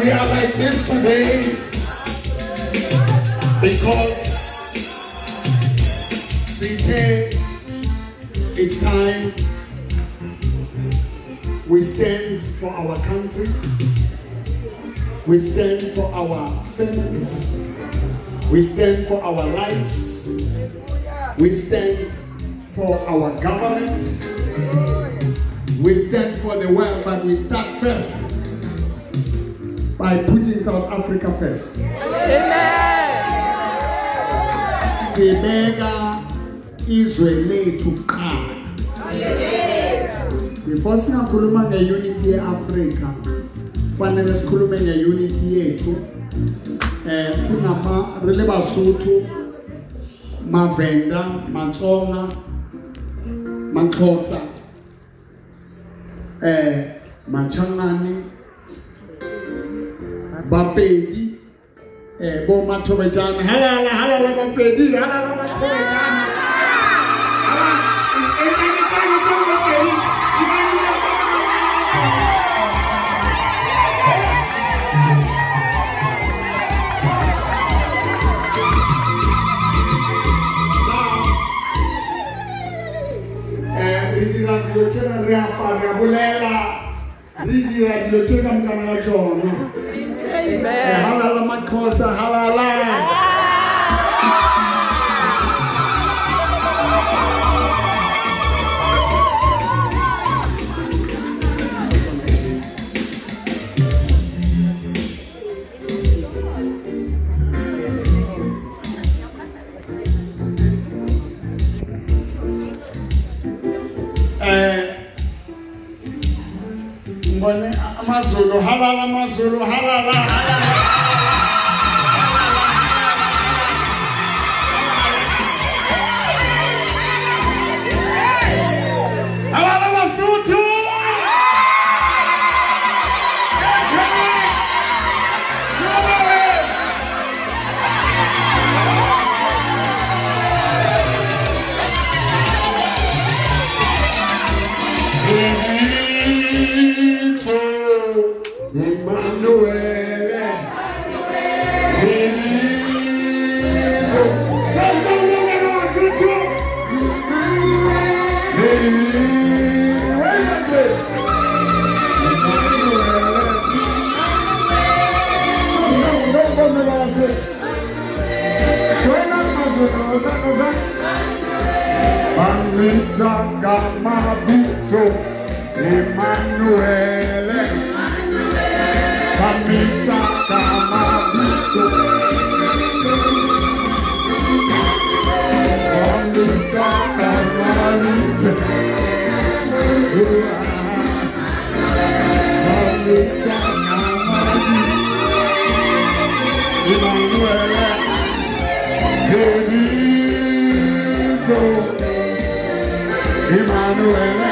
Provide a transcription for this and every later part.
We are like this today because CK, it's time we stand for our country, we stand for our families, we stand for our lives, we stand for our government, we stand for the world, but we start first by putting South Africa first. Amen. Sibeka izwe lethu kuqala. Before singakhuluma nge-unity ye-Africa, fanele sikhulume nge-unity yethu. Singama rele Basotho, Mavenda, Matsonga, Maxhosa, Machangane, Bapedi, Bo Mathobejana, halala Bapedi, halala Mathobejana. Halala Maxhosa, halala. Amazulu, halala Mazulu, halala, halala. Halala Basotho. Mabicho, Emmanuel, Mamita Mabicho, Mamita Mabicho, Mamita Mabicho, Emmanuel, Emmanuel.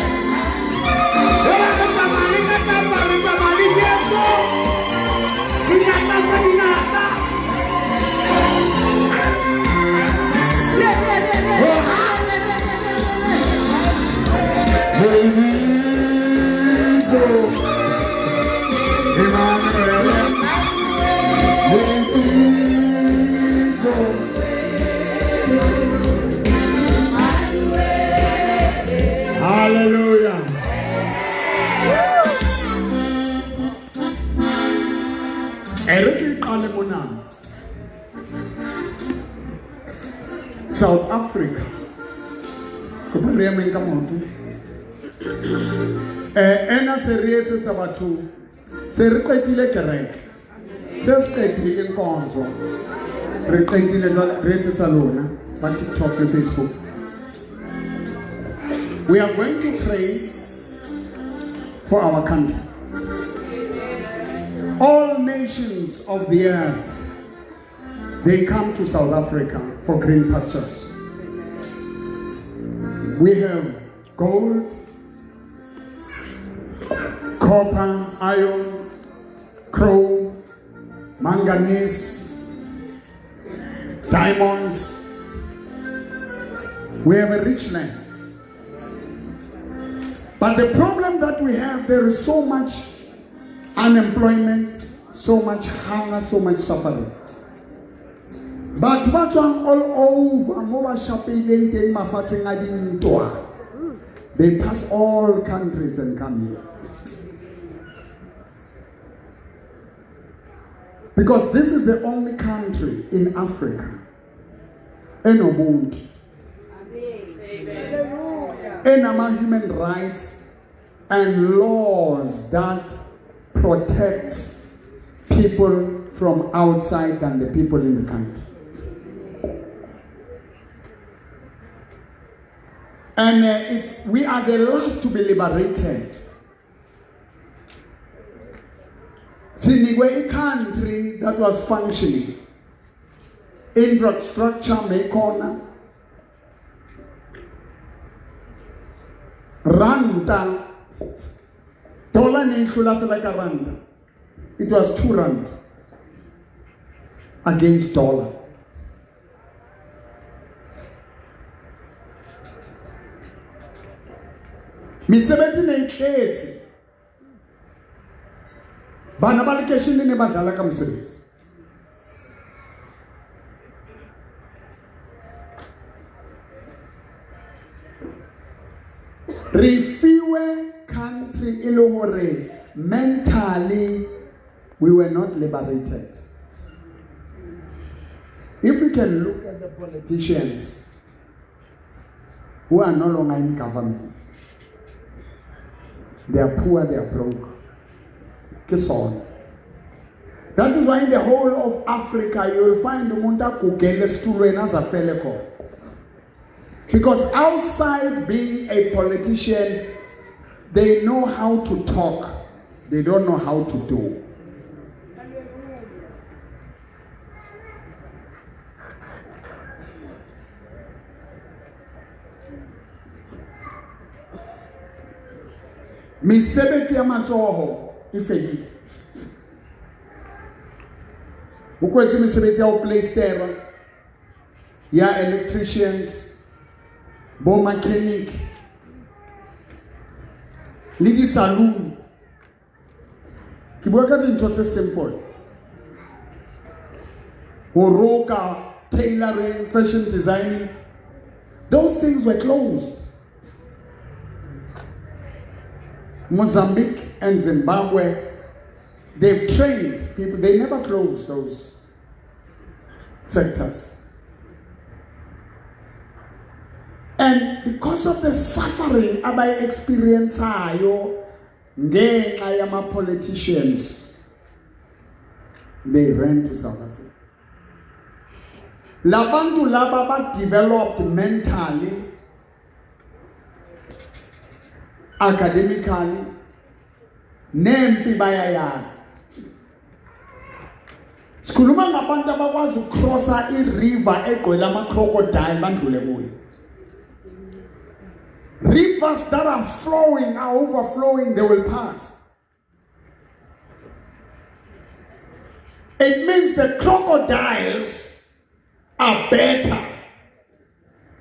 Hallelujah. South Africa. Ena serietse tsa batho se re qetile kereke se se qetile nkonzo re qetile jwale re etsetsa lona ba TikTok and Facebook. We are going to pray for our country. All nations of the earth, they come to South Africa for green pastures. We have gold, copper, iron, chrome, manganese, diamonds. We have a rich land. But the problem that we have, there is so much unemployment, so much hunger, so much suffering. But what's all over, they pass all countries and come here. Because this is the only country in Africa enobuntu, enama human rights and laws that protects people from outside than the people in the country. And we are the last to be liberated. Sinigwe a country that was functioning. Infrastructure, Mekona. Randa. Dollar nishula like a randa. It was 2 rand against dollar. Misebetsi ne itletse. Bana ba lekeshini ne ba dlala ka mosebetsi. Refiwe country ile hore mentally we were not liberated. If we can look at the politicians who are no longer in government, they are poor, they are broke. That is why in the whole of Africa you will find the Munda Kugele Stulena Zafeleko. Because outside being a politician, they know how to talk, they don't know how to do. Misebetsi ya matsoho ifedile. Ukwethu misebetsi ya playstera, ya electricians, bo mechanic, le di saloon. Ke bua ka dintho tse simple. Oroka, tailoring, fashion designing. Those things were closed. Mozambique and Zimbabwe, they've trained people, they never closed those sectors. And because of the suffering abayi experienceayo ngenxa yama politicians, they ran to South Africa. Labantu laba ba developed mentally, academically, nempi bayayazi. Sikhuluma ngabantu abakwazi ukcrossa i-river egcwele ama-crocodile bandlule kuyo. Rivers that are flowing, are overflowing, they will pass. It means the crocodiles are better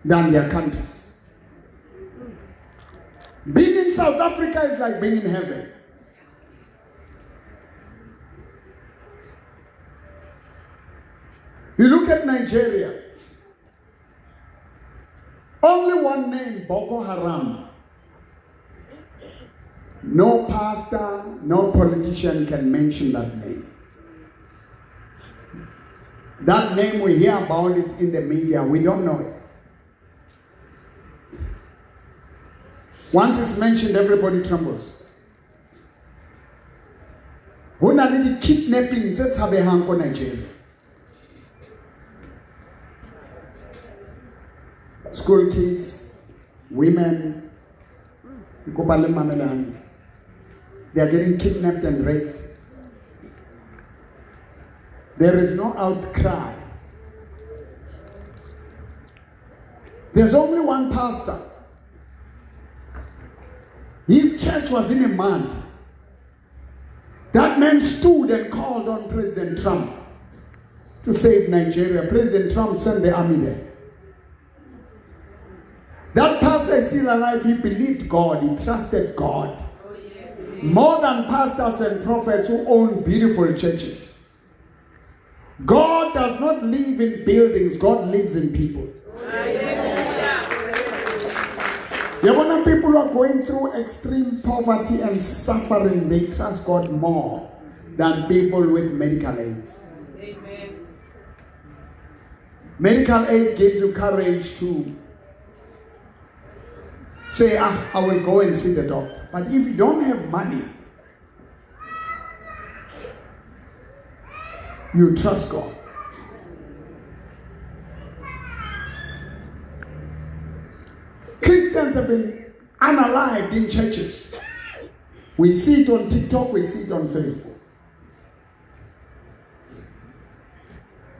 than their countries. Being in South Africa is like being in heaven. You look at Nigeria, only one name, Boko Haram. No pastor, no politician can mention that name. That name, we hear about it in the media, we don't know it. Once it's mentioned, everybody trembles. Hona le di kidnapping tse tshabehang ko Nigeria. School kids, women, they are getting kidnapped and raped. There is no outcry. There's only one pastor. His church was in a mud. That man stood and called on President Trump to save Nigeria. President Trump sent the army there. That pastor is still alive. He believed God. He trusted God. More than pastors and prophets who own beautiful churches. God does not live in buildings. God lives in people. When people are going through extreme poverty and suffering, they trust God more than people with medical aid. Amen. Medical aid gives you courage to say, I will go and see the doctor. But if you don't have money, you trust God. Christians have been unalived in churches. We see it on TikTok, we see it on Facebook.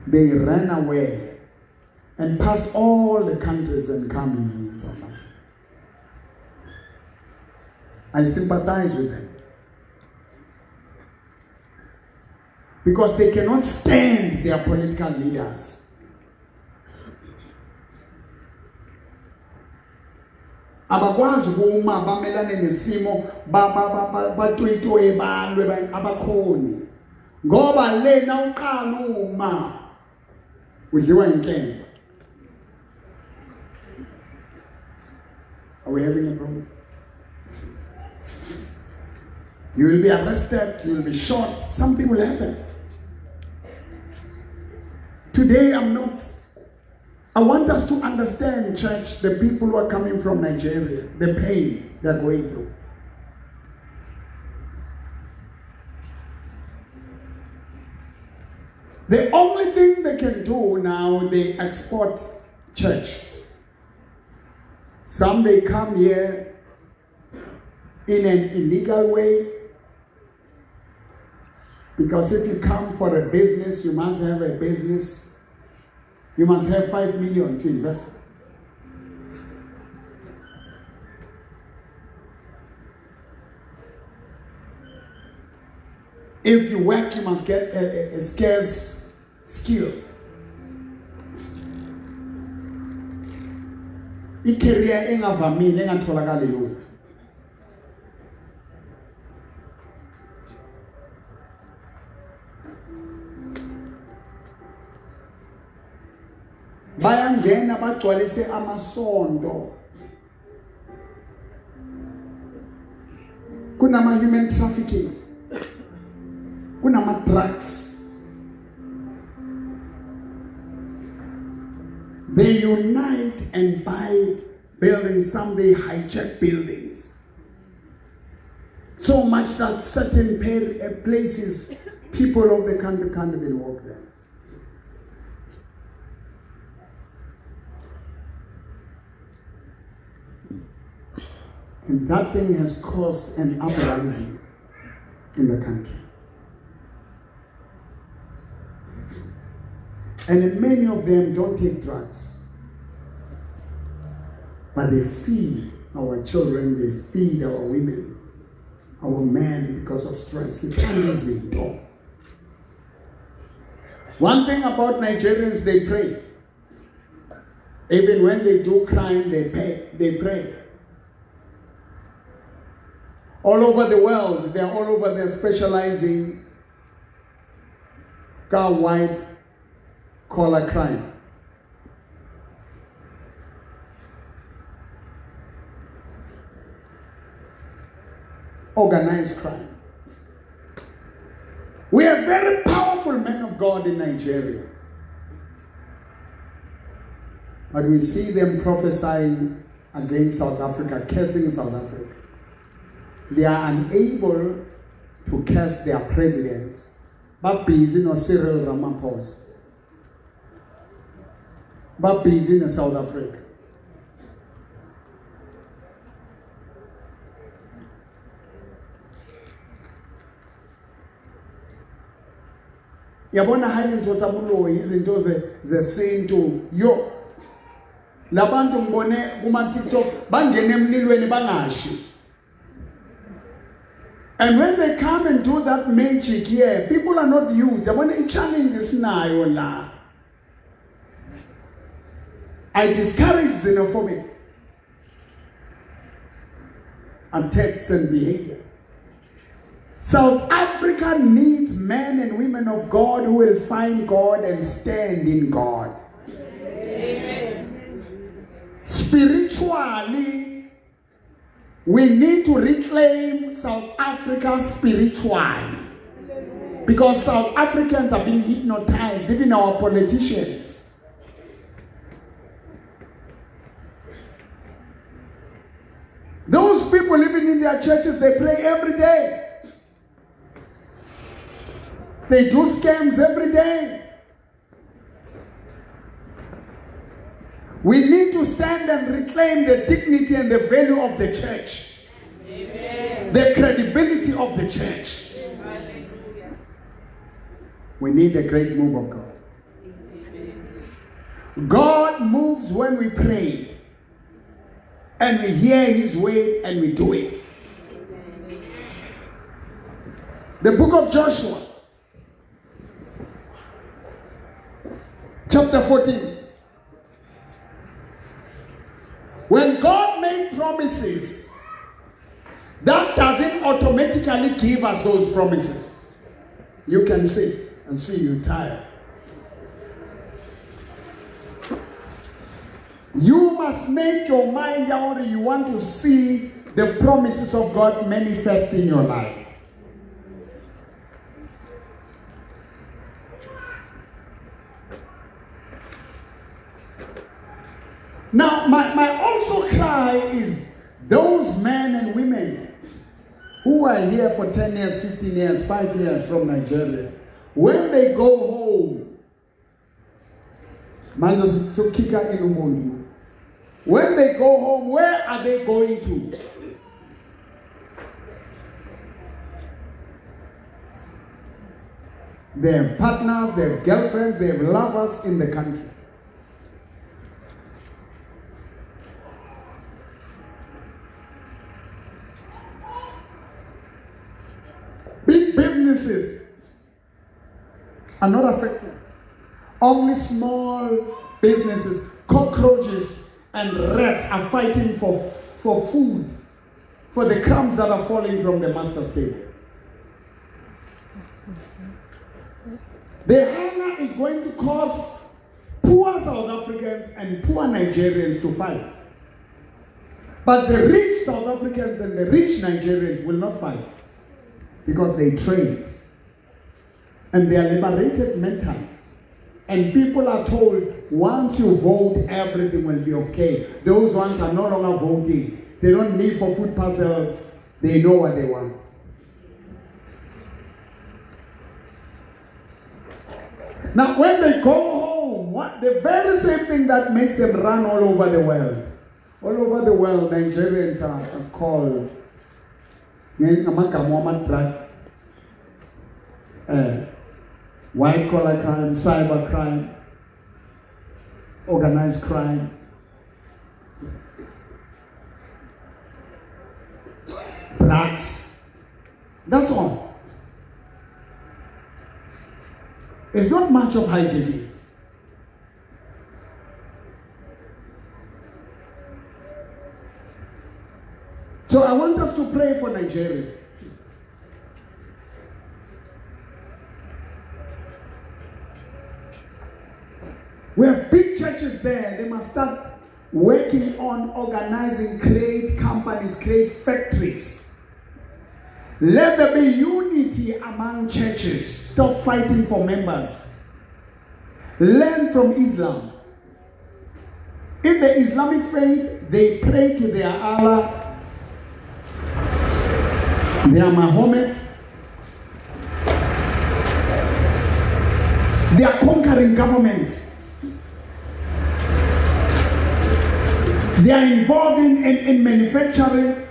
They ran away and passed all the countries and come in South Africa. I sympathize with them. Because they cannot stand their political leaders. Abakwazi kuma bamelane nesimo batwitwe balwe abakhoni ngoba lena uqala uma udliwa inkemba. Are we having a problem? You will be arrested, you will be shot, something will happen. Today I want us to understand, church, the people who are coming from Nigeria, the pain they're going through. The only thing they can do now, they export church. Some they come here in an illegal way. Because if you come for a business, you must have a business. You must have 5 million to invest. If you work, you must get a scarce skill. I-career engavamile engatholakali lula. Bayangena bagcwalise amasonto. Kunama human trafficking. Kunama drugs. They unite and buy buildings, some they hijack buildings. So much that certain places, people of the country can't even walk there. And that thing has caused an uprising in the country. And many of them don't take drugs. But they feed our children, they feed our women, our men because of stress. It can't easy at all. One thing about Nigerians, they pray. Even when they do crime, they pray. All over the world, they're all over there specializing in white collar crime. Organized crime. We are very powerful men of God in Nigeria. But we see them prophesying against South Africa, cursing South Africa. They are unable to curse their presidents, but busy no Cyril Ramaphosa, but busy in South Africa. Yabona hali into zabulo izinto zesintu yo labantu ngibone kuma TikTok bangena emlilweni bangashi. And when they come and do that magic here, people are not used. Yabona i-challenge isinayo la. I discourage xenophobic attacks and behavior. South Africa needs men and women of God who will find God and stand in God. Amen. Spiritually, we need to reclaim South Africa spiritually. Because South Africans are being hypnotized, even our politicians. Those people living in their churches, they pray every day. They do scams every day. We need to stand and reclaim the dignity and the value of the church. Amen. The credibility of the church. Amen. We need a great move of God. God moves when we pray. And we hear His word and we do it. The book of Joshua, chapter 14. When God made promises, that doesn't automatically give us those promises. You can sit and see you're tired. You must make your mind out. You want to see the promises of God manifest in your life. Now, my also cry is those men and women who are here for 10 years, 15 years, 5 years from Nigeria, when they go home, when they go home, where are they going to? They have partners, they have girlfriends, they have lovers in the country. Big businesses are not affected. Only small businesses, cockroaches and rats are fighting for food, for the crumbs that are falling from the master's table. The hunger is going to cause poor South Africans and poor Nigerians to fight. But the rich South Africans and the rich Nigerians will not fight. Because they train. And they are liberated mentally. And people are told, once you vote, everything will be okay. Those ones are no longer voting. They don't need for food parcels. They know what they want. Now, when they go home, the very same thing that makes them run all over the world. All over the world, Nigerians are called white collar crime, cyber crime, organized crime, drugs. That's all. It's not much of hijinks. So I want us to pray for Nigeria. We have big churches there. They must start working on organizing, create companies, create factories. Let there be unity among churches. Stop fighting for members. Learn from Islam. In the Islamic faith, they pray to their Allah, their Muhammad. They are conquering governments. They are involved in manufacturing,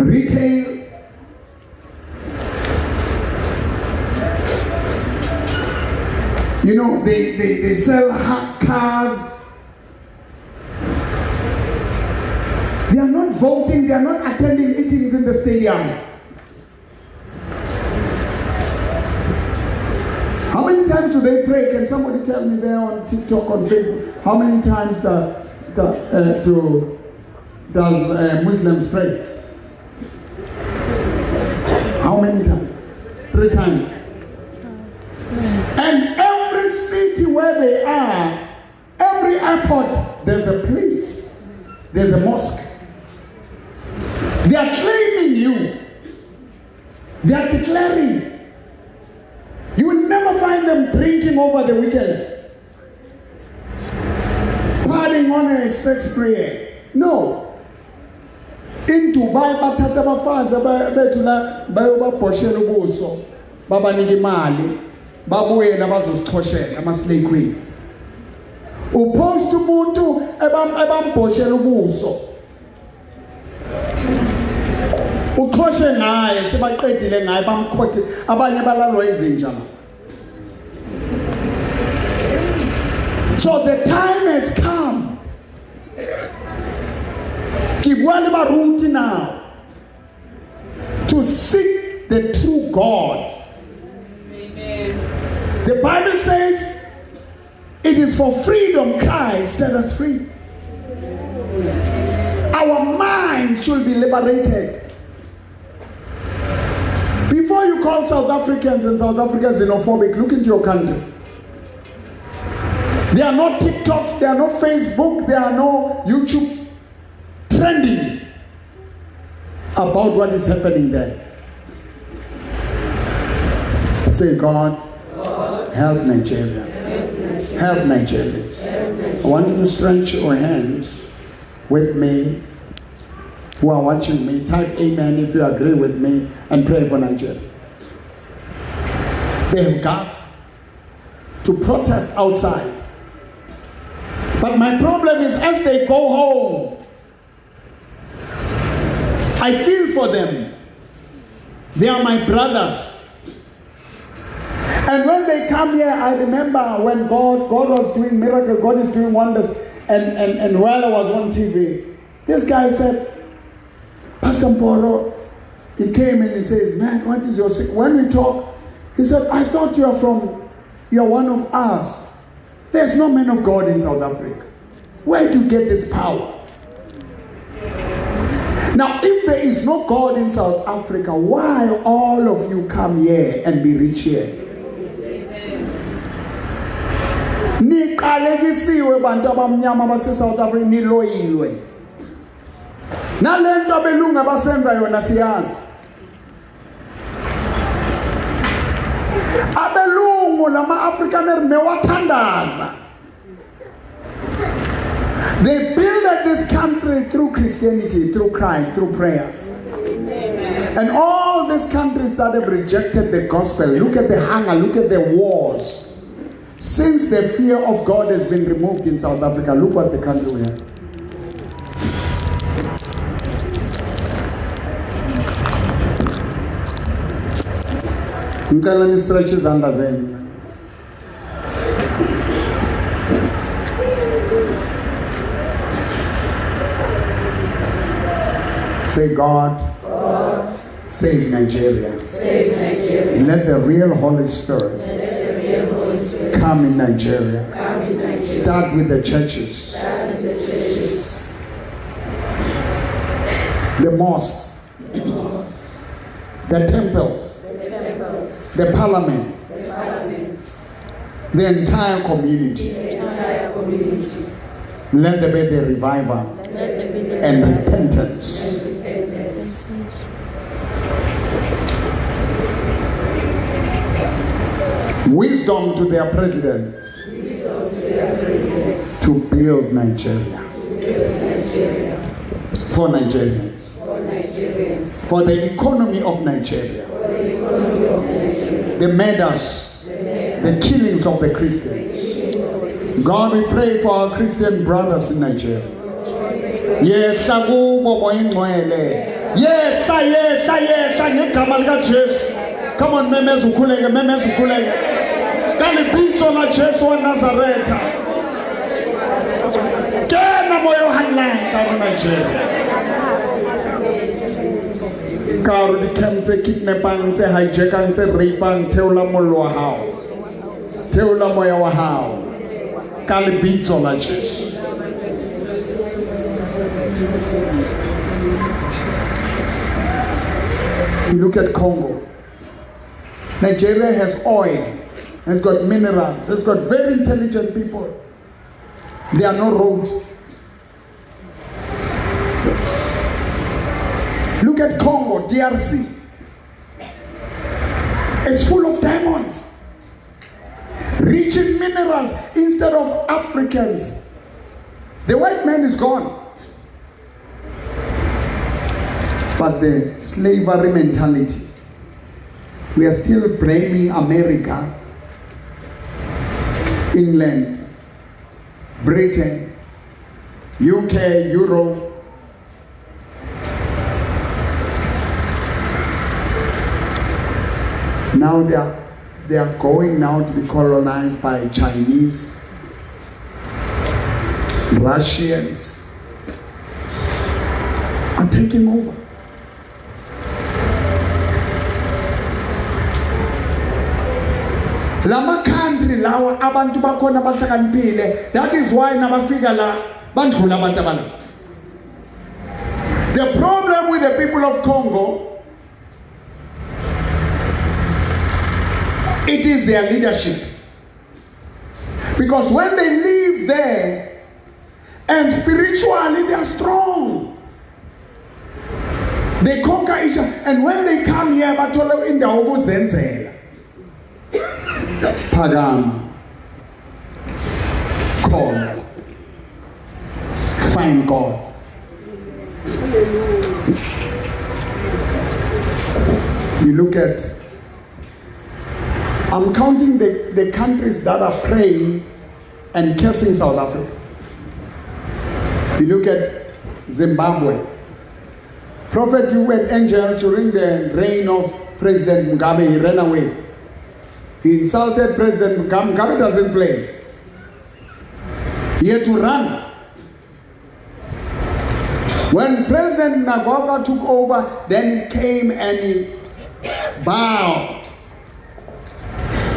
retail. You know, they sell cars. They are not voting, they are not attending meetings in the stadiums. How many times do they pray? Can somebody tell me there on TikTok, on Facebook? How many times does Muslims pray? How many times? 3 times. And every city where they are, every airport, there's a place, there's a mosque. They are claiming you. They are declaring. You will never find them drinking over the weekends, partying on a sex prayer. No. In Dubai, bathatha abafazi bethu la bayobaboshela ubuso, babanike imali, babuye labazosixhoshela ama-slay queen. Upost umuntu ebamboshela ubuso. Uxhoshe ngaye sebaqedile ngaye bamkhothe abanye balalwa izinja. So the time has come. Kibwani baruti now to seek the true God. Amen. The Bible says it is for freedom Christ set us free. Our minds should be liberated. Before you call South Africans and South Africa xenophobic, look into your country. There are no TikToks, there are no Facebook, there are no YouTube trending about what is happening there. Say, God, help Nigeria. Help Nigerians. I want you to stretch your hands with me who are watching me. Type amen if you agree with me and pray for Nigeria. They have got to protest outside. But my problem is as they go home, I feel for them. They are my brothers. And when they come here, I remember when God was doing miracles, God is doing wonders. And while I was on TV, this guy said, Pastor Mporo, he came and he says, man, what is your sick? When we talk, he said, I thought you're one of us. There's no man of God in South Africa. Where do you get this power? Now, if there is no God in South Africa, why all of you come here and be rich here? Niqalekisiwe bantu abamnyama base South Africa niloyiwe. Nalento abelungu abasenza yona siyazi. Abelungu Africa mewatandaza. They built this country through Christianity, through Christ, through prayers. And all these countries that have rejected the gospel, look at the hunger, look at the wars. Since the fear of God has been removed in South Africa, look what the country we have. Ngicela ni-stretch izandla zenu. Say, God, save Nigeria. Save Nigeria. Let the real Holy Spirit come in Nigeria. Start with the churches. The mosques. The temples. The parliament. The entire community. Let there be the revival and repentance. Wisdom to their president to build Nigeria. For Nigerians. For the economy of Nigeria. The murders, the killings of the Christians. God, we pray for our Christian brothers in Nigeria. Yes, yes, come on, memes ukulege. Kali bitso la Jesu wa Nazareta. Kena moyo halang karu Nigeria. Karu di kemtse kidnapping, tse hijacking, tse raping, teula molo wa hao. Teula moyo wa hao. Kali bitso la Jesu. You look at Congo. Nigeria has oil, has got minerals, has got very intelligent people. There are no roads. Look at Congo, DRC. It's full of diamonds. Rich in minerals instead of Africans. The white man is gone. But the slavery mentality, we are still blaming America, England, Britain, UK, Europe. Now they are going now to be colonized by Chinese, Russians are taking over. Lama country lawa abantu bakhona bahlakaniphile. That is why nabafika la bandlula abantu abana. The problem with the people of Congo, it is their leadership. Because when they live there and spiritually they are strong, they conquer each other, and when they come here bathola indawo ukuzenzela. Phakama, call, find God. You look at, I'm counting the countries that are praying and cursing South Africa. You look at Zimbabwe. Prophet, you were angel during the reign of President Mugabe. He ran away. He insulted President Mugabe. Mugabe doesn't play. He had to run. When President Mnangagwa took over, then he came and he bowed.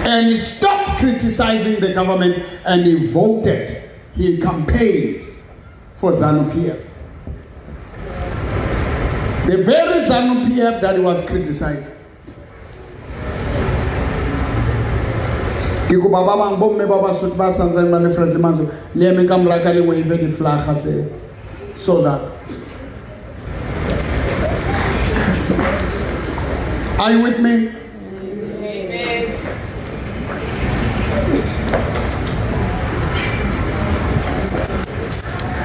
And he stopped criticizing the government and he voted. He campaigned for ZANU-PF. The very ZANU-PF that he was criticizing. Are you with me? Amen.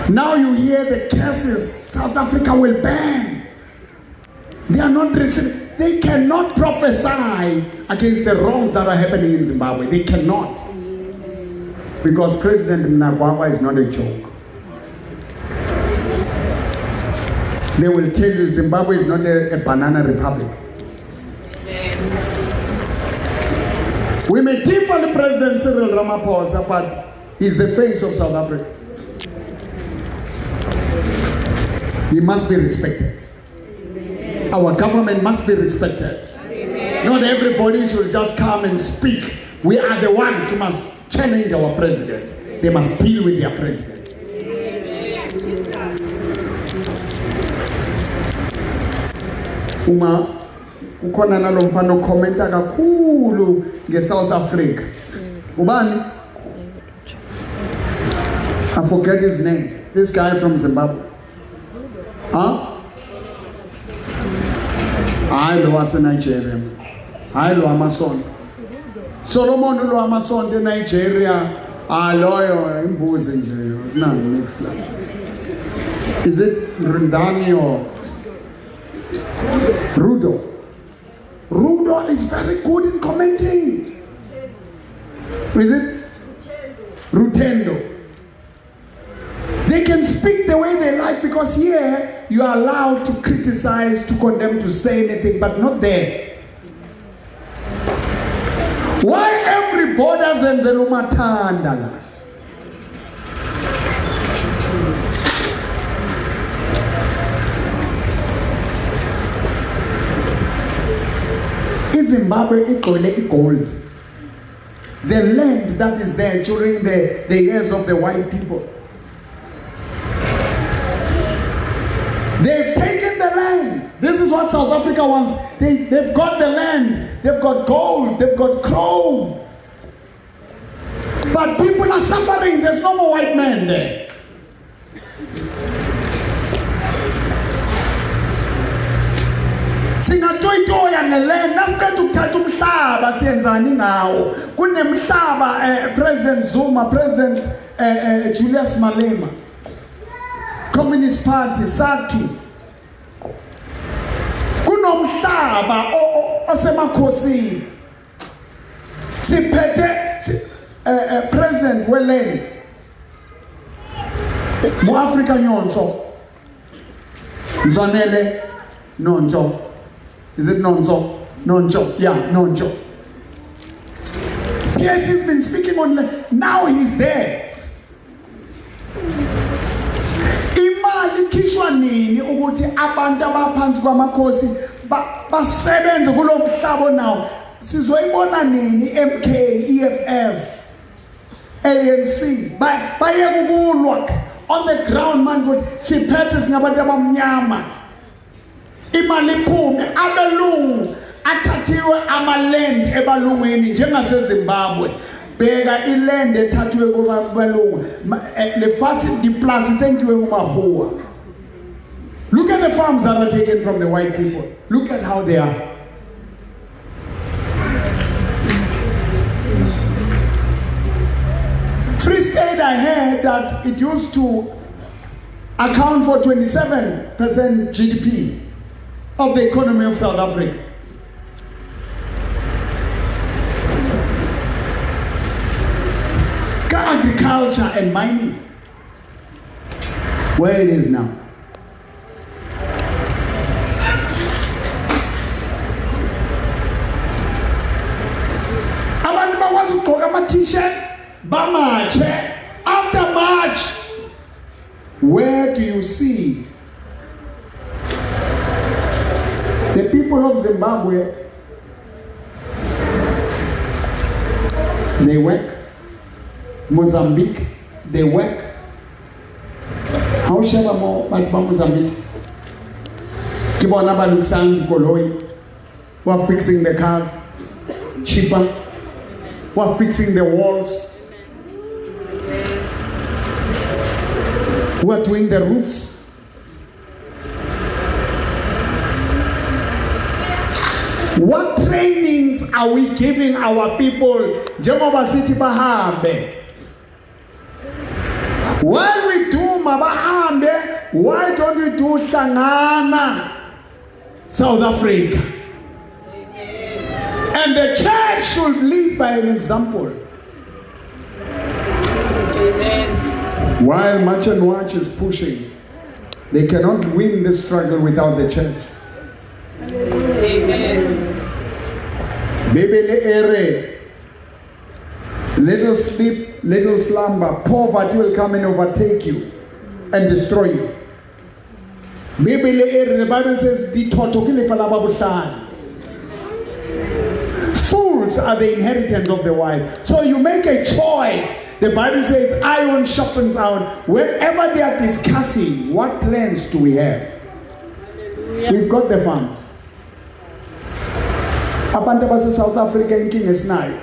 Now you hear the cases South Africa will ban. They are not receiving. They cannot prophesy against the wrongs that are happening in Zimbabwe. They cannot. Because President Mnangagwa is not a joke. They will tell you Zimbabwe is not a banana republic. We may differ with President Cyril Ramaphosa, but he's the face of South Africa. He must be respected. Our government must be respected. Not everybody should just come and speak. We are the ones who must challenge our president. They must deal with their presidents. Uma ukhona nalomfana ukhomenta kakhulu ngeSouth Africa. Ubani? I forget his name. This guy from Zimbabwe. Huh? Hayi lo waseNigeria. Hayi lo amason. Solomon lo amason eNigeria. Loyo imbuzi nje. No, next line. Is it Rindani or Rudo? Rudo is very good in commenting. Is it Rutendo? They can speak the way they like because here you are allowed to criticize, to condemn, to say anything, but not there. Why everybody zenzela umathanda la? Zimbabwe igcwele gold. The land that is there during the years of the white people. They've taken the land. This is what South Africa wants. They've got the land. They've got gold. They've got chrome. But people are suffering. There's no more white man there. Singatoyitoya ngeland nasicela ukuthatha umhlaba siyenzani ngawo kunemhlaba President Zuma, President Julius Malema, Communist Party SADTU, kunomhlaba osemakhosini siphethe President weland mu-Afrika Nyonso Zanele Nonjo. Is it Nonzo? Nonjo. Yeah, Nonjo. Yes, he's been speaking on land. Now he's there. Imali khishwa nini ukuthi abantu abaphansi kwamakhosi basebenze kulo mhlaba nawo. Sizoyibona nini MK, EFF, ANC baye kukulwa on the ground man good siphethe singabantu abamnyama. Imali iphume abelungu athathiwe amaland ebalungwini njengaseZimbabwe. Bheka iland ethathiwe kubelungu lefathi diplasi thenkiwe kumahuwa. Look at the farms that are taken from the white people. Look at how they are. Free State, I heard that it used to account for 27% GDP of the economy of South Africa. Agriculture and mining, where it is now. Abantu bakwazi ukugqoka ama-t-shirt bamatshe. After March, where do you see the people of Zimbabwe? They work. Mozambique, they work. How shall more but Mozambique? Kibona baluksang koloi. We're fixing the cars cheaper. We're fixing the walls. We're doing the roofs. What trainings are we giving our people? Njengoba sithi bahambe. While we do why don't we do Hlangana, South Africa? Amen. And the church should lead by an example. Amen. While March and Watch is pushing, they cannot win this struggle without the church. Amen. Bebele ere, little sleep, little slumber, poverty will come and overtake you and destroy you. Bebele ere, the Bible says, fools are the inheritance of the wise. So you make a choice. The Bible says, iron sharpens iron. Wherever they are discussing, what plans do we have? We've got the funds. Abantu base South Africa inking is nayo.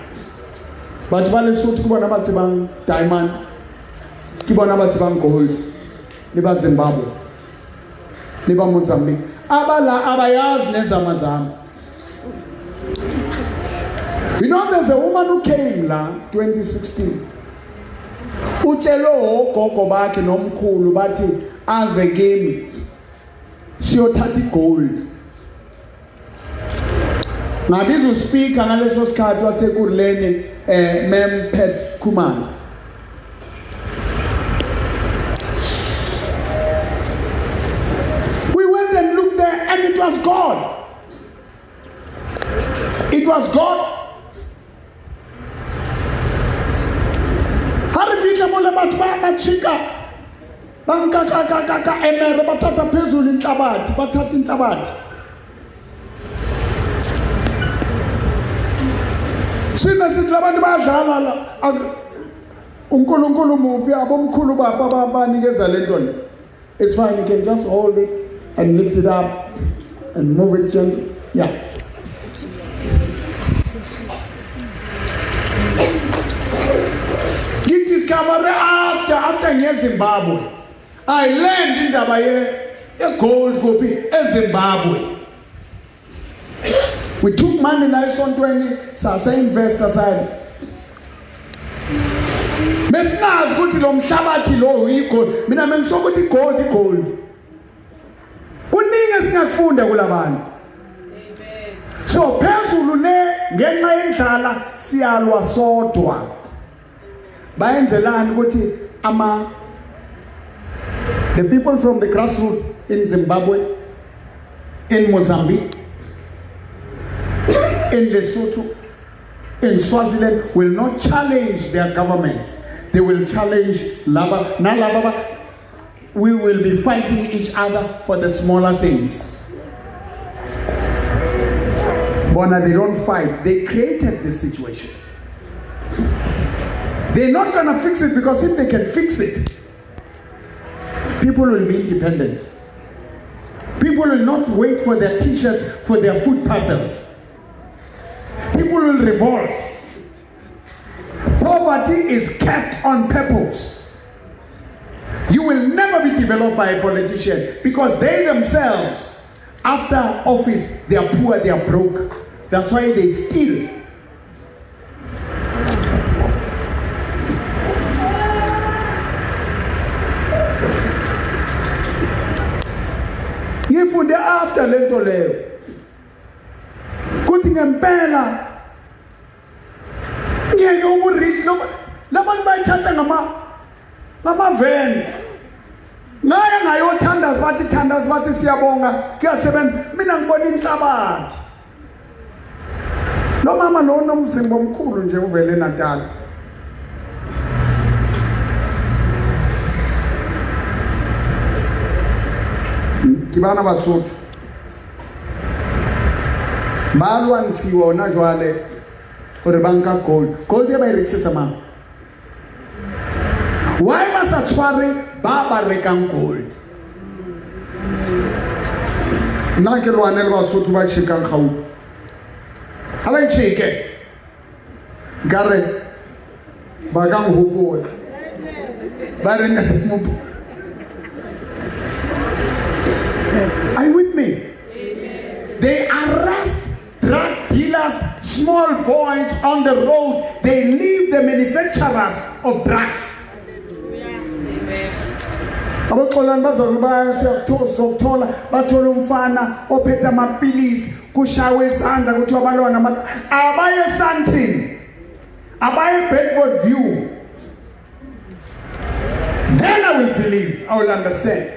But ba Lesotho kubona bathi bang diamond, kibona bathi bang gold. Liba Zimbabwe. Liba Mozambique. Abala abayazi nezamazama. You know, there's a woman who came la 2016. Utshelo gogo bakhe nomkhulu bathi aze kimi siyothatha igold. Ngabiza uspeaker ngaleso sikhathi waseKurleni Mem Pet Kumana. We went and looked there and it was God. It was God. Harifika mole bathu bayachika bankaka emere bathatha phezulu inhlabathi bathatha inhlabathi. Sina sithi labantu bayadlala la uNkulunkulu muphi abomkhulu baba banikeza lento le. It's fine, you can just hold it and lift it up and move it gently. Yeah. Get discovered after Zimbabwe. I learned in Dabaye a gold copy in Zimbabwe. We took money nice on 20, so say investor side. Mesnas kuti lo mhlabathi lo yikho mina mengisho ukuthi gold. Kuningi singakufunda kulabantu. Amen. So phezulu le ngenxa yendlala siyalwa sodwa. Bayenzelani ukuthi the people from the grassroots in Zimbabwe, in Mozambique, in Lesotho, in Swaziland will not challenge their governments. They will challenge Laba. We will be fighting each other for the smaller things. Bona, they don't fight. They created this situation. They're not going to fix it because if they can fix it, people will be independent. People will not wait for their t-shirts, for their food parcels. People will revolt. Poverty is kept on purpose. You will never be developed by a politician because they themselves, after office, they are poor, they are broke. That's why they steal. Ngifunde after lento leyo. Kuthi ngempela ngeke ukurich labantu bayithatha ngama-van. Ngaya ngayothandaza bathi siyabonga kuyasebenza. Mina ngibona inhlabathi. Lo mama lo nomzimba omkhulu nje uvele eNatal. Kibana Basotho balwa ntsiwa ona jwale gore banka gold e ba irekisetsa mang. Why ba sa tshware ba rekang gold? Nna ke lwane le Basotho ba tšhekang Gauteng ha ba itšheke nkare ba ka nghopola ba re nna mopo. Are you with me? Amen. They arrest drug dealers, small boys on the road. They leave the manufacturers of drugs. Amen. Abaxolani bazolibaya siyakuthola bathola umfana ophethe amapilisi kushawe izandla kuthi abalwana abaye Sandton abaye Bedford View. Then I will believe, I will understand.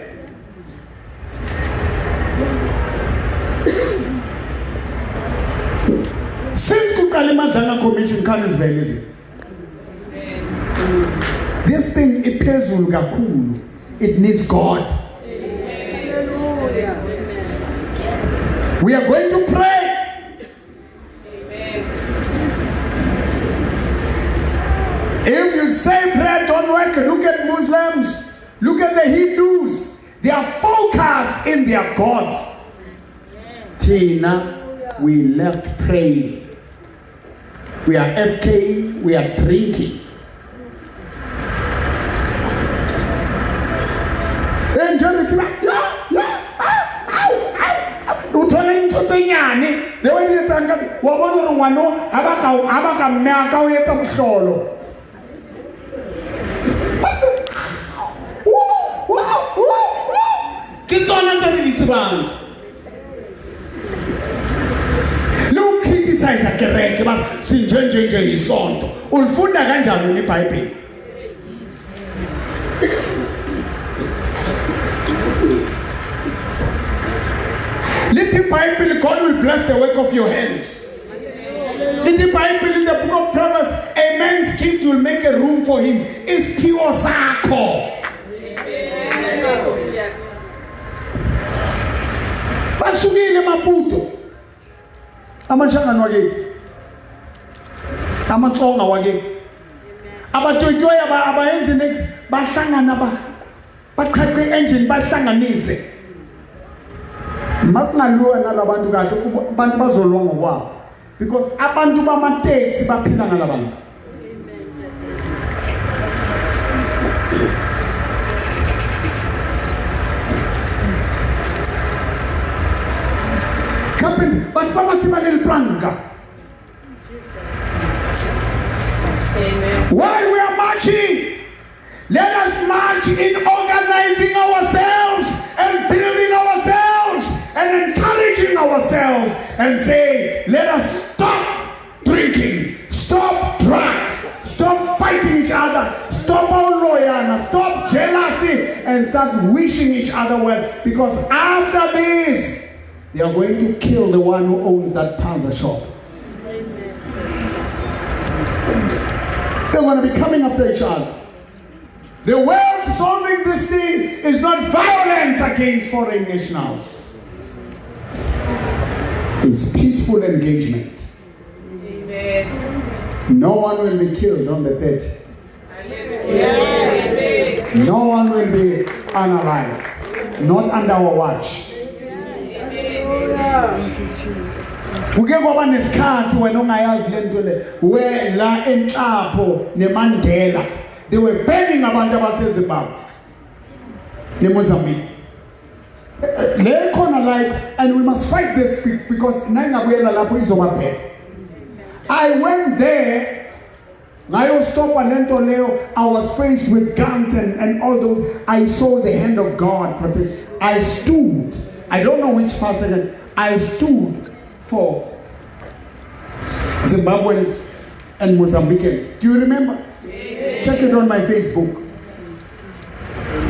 Since kuqala iMadlanga Commission Canisville, is it? This thing iphezulu kakhulu. It needs God. We are going to pray. If you say prayer don't work, look at Muslims, look at the Hindus. They are focused in their gods. Tina, we left praying. We are FK, we are drinking. The way you think of what one know, Abaka Maka, we come solo. Get on under the band. No criticize a correct, but Sinjanja is son. Ulfunda Ganja in the piping. Little Bible, God will bless the work of your hands. Little Bible in the book of Proverbs, a man's gift will make a room for him. It's pure sako. Basugile Maputo. Amashanga wakithi. Amatsonga wakithi. Abatoyitoya abayenze next bahlangana baqhaqhe engine bahlanganise. Makungalwa nalabantu kahle abantu bazolwa ngokwabo because abantu bamateksi baphila ngalabantu. Kapin but bamathi baleli planka. While we are marching, let us march in organizing ourselves and building ourselves and encouraging ourselves and say, let us stop drinking, stop drugs, stop fighting each other, stop loyalty, stop jealousy, and start wishing each other well. Because after this, they are going to kill the one who owns that panzer shop. They're going to be coming after each other. The way of solving this thing is not violence against foreign nationals. It's peaceful engagement. Amen. No one will be killed on the 30th. Amen. No one will be unalived. Not under our watch. Uke kwaba nesikhathi wena ongayazi lento le we la eNhlapho neMandela they were burning abantu abaseZimbabwe neMozambique le khona like and we must fight this because nayingabuyela lapho izoba bad. I went there ngayo stop lento leyo. I was faced with guns and all those. I saw the hand of God protect. I stood, I don't know which pastor, I stood for Zimbabweans and Mozambicans. Do you remember? Yes. Check it on my Facebook.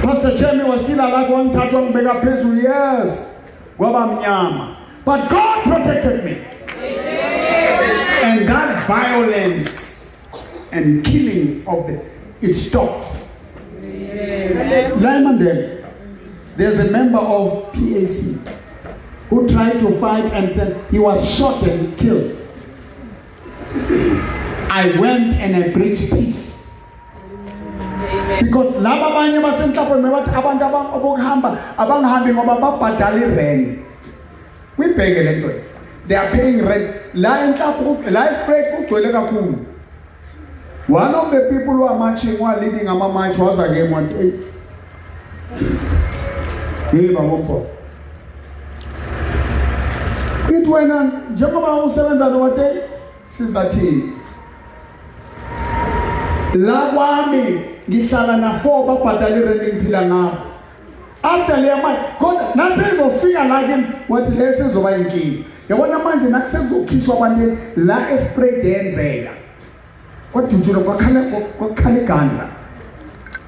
Pastor Jeremy was still alive one time, mega peso, yes. But God protected me. Yes. And that violence and killing of it stopped. Yes. There's a member of PAC who tried to fight and said he was shot and killed. I went and I preached peace. Because laba abanye baseNhlapho mebathi abantu abokuhamba abangahambi ngoba babhadala rent. Wibheke lento. They are paying rent. La eNhlapho la spread kugcwele kakhulu. One of the people who are marching, who are leading ama march was again one day. Hey bamompo. It wena njengoba usebenza nowathi sizathini la kwami ngihlala na 4 babhadala rent ngiphila ngabo after leya manje kodwa nasezofika la ke wathi leso izoba inkingi yabona manje nakusekuzokhishwa abantu la espray yenzeka kwadutshulwa kwakhala igandla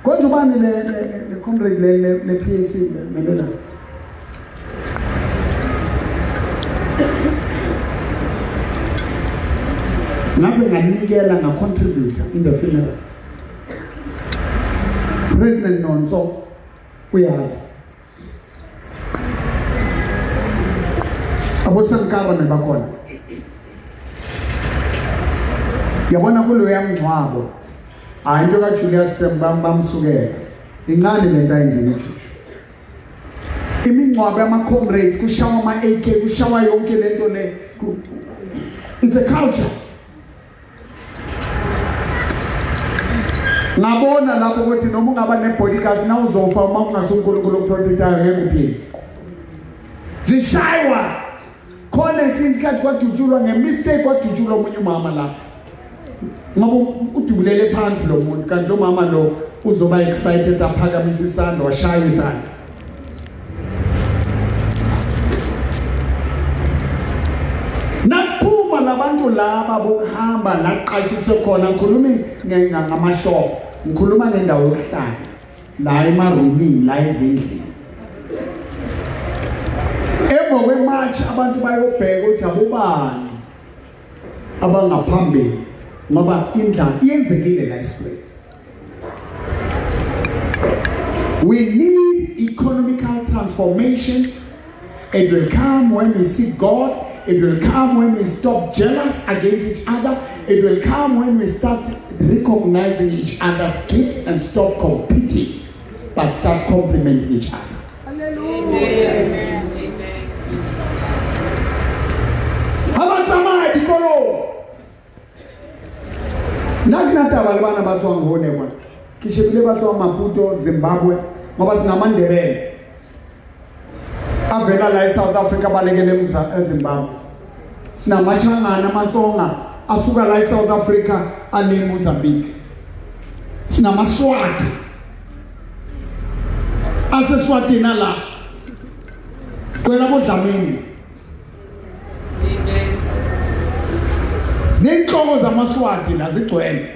konje ubani le comrade le PAC melela ngase nganikela ngacontributor in the funeral. President Nonso uyazi abosankara nebakhona yabona kuloya mngcwabo hayi into kaJulius Sembamba bamsukela incane lento ayenzile iJuju imingcwabo yama-comrades kushawa ama-AK kushawa yonke lento le it's a culture. Ngabona lapho ukuthi noma ungaba ne-bodyguards na uzofa uma kungasunkulunkulu oprotectayo ngeke uphile zishaywa khona isikhathi kwadutshulwa ngemistake kwadutshulwa omunye umama lapho ngoba udubulele phansi lo muntu kanti lo mama lo uzoba excited aphakamisa isandla washaya isandla naphuma labantu laba bokuhamba naqashiswe khona ngikhuluma ngamashop ngikhuluma ngendawo yokuhlala la emarumini la ezindlini emva kwemarch abantu bayobheka ukuthi abobani abangaphambili ngoba indlela iyenzekile la espread. We need economical transformation. It will come when we seek God. It will come when we stop jealous against each other. It will come when we start recognizing each other's gifts and stop competing, but start complimenting each other. Hallelujah. Amen. Amen. Dikolo. Nakinata balwana batswa ngone kwa. Kishebile batswa Maputo, Zimbabwe, ngoba sinamandebele. Avela la eSouth Africa balekele eZimbabwe. Sinamachangana amatsonga asuka la eSouth Africa ane Mozambique. Sinamaswati. Aseswati nala. Kwela bodlamini. Nenhloko zamaswati nazigcwele.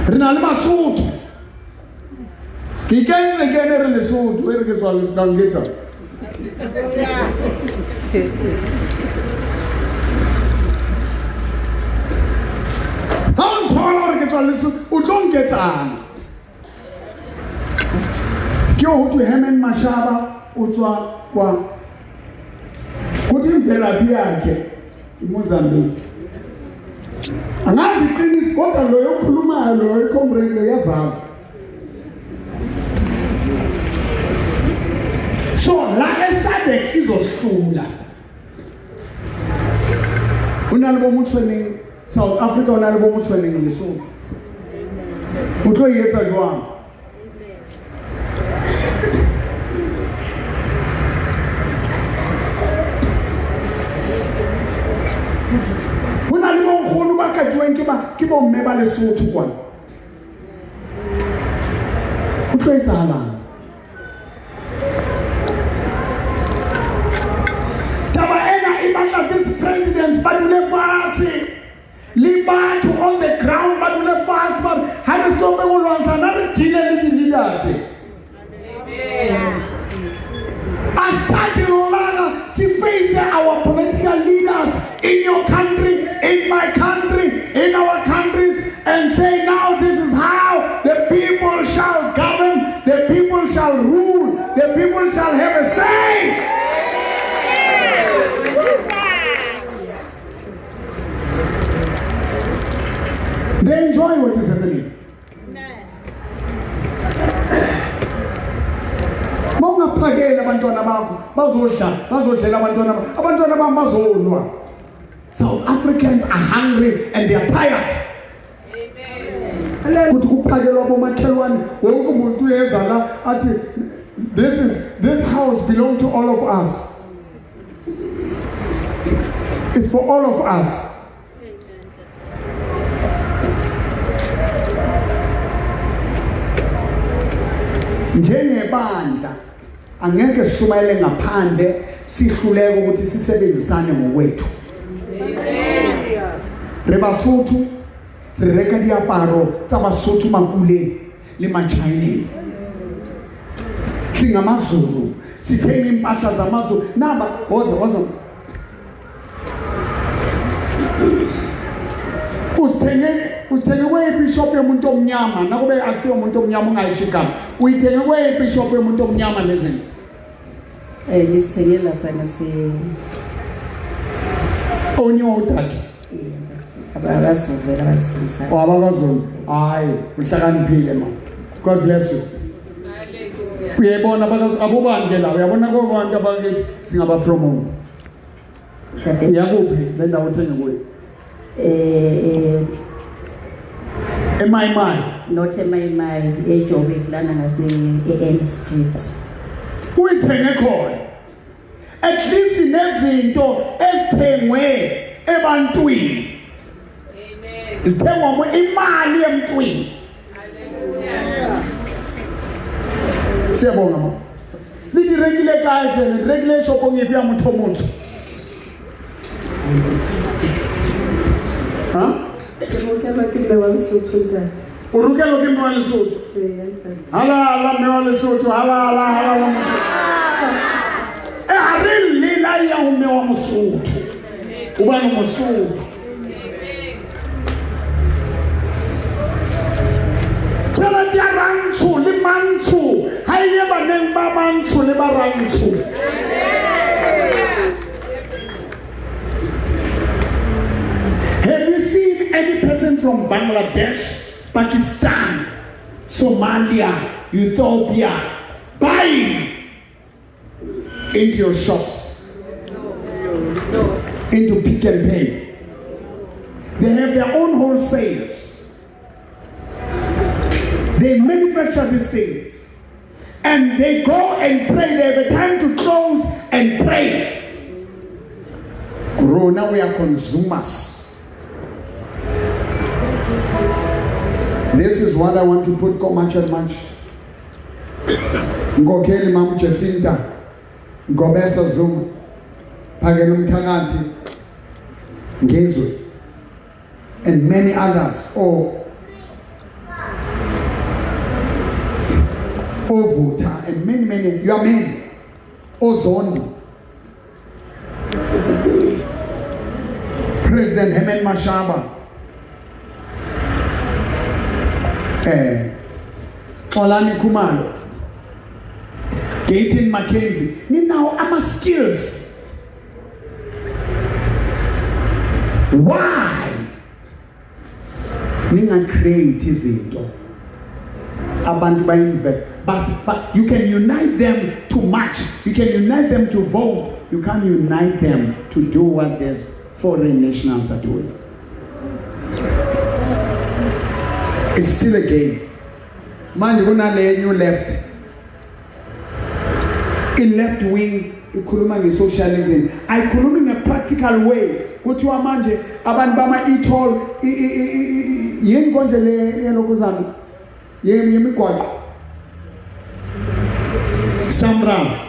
Rinali Masutu. Kikenze kene rele sutu erike tswa langeta. Thola erike tswa lesu utlongetsana. Ke ho tu Herman Mashaba utswa kwa kuthi imvelaphi yakhe eMozambique. Angazi iqiniso kodwa lo yokhulumayo lo icomrade lo yazazi. So la eSADC izosifula. Unalibo mutshweneng South Africa unalibo mutshweneng Lesotho. Utlo yetsa jwang? Ke bo mme ba Lesotho kwana o tlo etsahalang taba ena e batla this presidents ba dule fatshe le batho on the ground ba dule fatshe ba ha re stope go lwantsha na re dile le di leaders. Amen. As party Rolana, she faces our political leaders in your country, in my country, in our countries, and say now this is how the people shall govern, the people shall rule, the people shall have a say. They enjoy what is happening. Mawungaphakela abantwana bakho bazodlela abantwana bami bazolwa. South Africans are hungry and they are tired. Amen. Kuthi kuphakelwa bomakhelwane wonke umuntu uyeza la athi this house belongs to all of us. It's for all of us. njengebandla angeke sishumayele ngaphandle sihluleke ukuthi sisebenzisane ngokwethu. Re Basotho re reka diaparo tsa Basotho makule le maChina. SingamaZulu sithenga impahla zamaZulu naba woza usithenge kweyiphi shop yomuntu omnyama nakube akusiyo umuntu omnyama ungayishika uyithenge kweyiphi shop yomuntu omnyama lezinto ngithenge lapha nase onyo uthathe abakazovela basithengisa abakazulu hayi uhlakaniphile man. God bless you. Uyayibona abobanje la uyabona kwabantu abakithi singaba promote yakuphi le ndawo uthenge kuyo eMaimai not eMaimai eJoburg lana ngase eN Street uyithenge khona at least nezinto ezithengwe ebantwini zithengwa imali emntwini. Siyabonga ma. Lithi rekile kae tsene rekile shopong efe ya motho motho. Ha? Urukela ke mme wa Lesotho ntate. Urukela ke mme wa Lesotho. Hala mme wa Lesotho hala Mosotho. A re lela ya mme wa Mosotho. O ba Mosotho. Tsela dia rantsho le mantsho ha ile baneng ba mantsho le ba rantsho. Have you seen any person from Bangladesh, Pakistan, Somalia, Ethiopia buying into your shops? Into Pick and Pay. They have their own wholesales. They manufacture these things. And they go and pray. They have a time to close and pray. Rona, we are consumers. This is what I want to put much and much. Ngokeli Mam Jacinta, Ngobesa Zuma, Pagelum Tanganti, Ngezwe, and many others. Ovuta, and many, you are many. Ozondi. President Hemen Mashaba. Olani Kumalo. Gaten Mackenzie. Now I'm a skills. Why? Ninga create izinto. Abantu ba invest. But you can unite them to match. You can unite them to vote. You can't unite them to do what these foreign nationals are doing. It's still a game. Manje kunale new left. In left wing, ikhuluma nge-socialism. Ayikhulumi in a practical way. Kuthiwa manje abantu bama e-toll yini konje le yelokuzana yemigwaqo. Sandral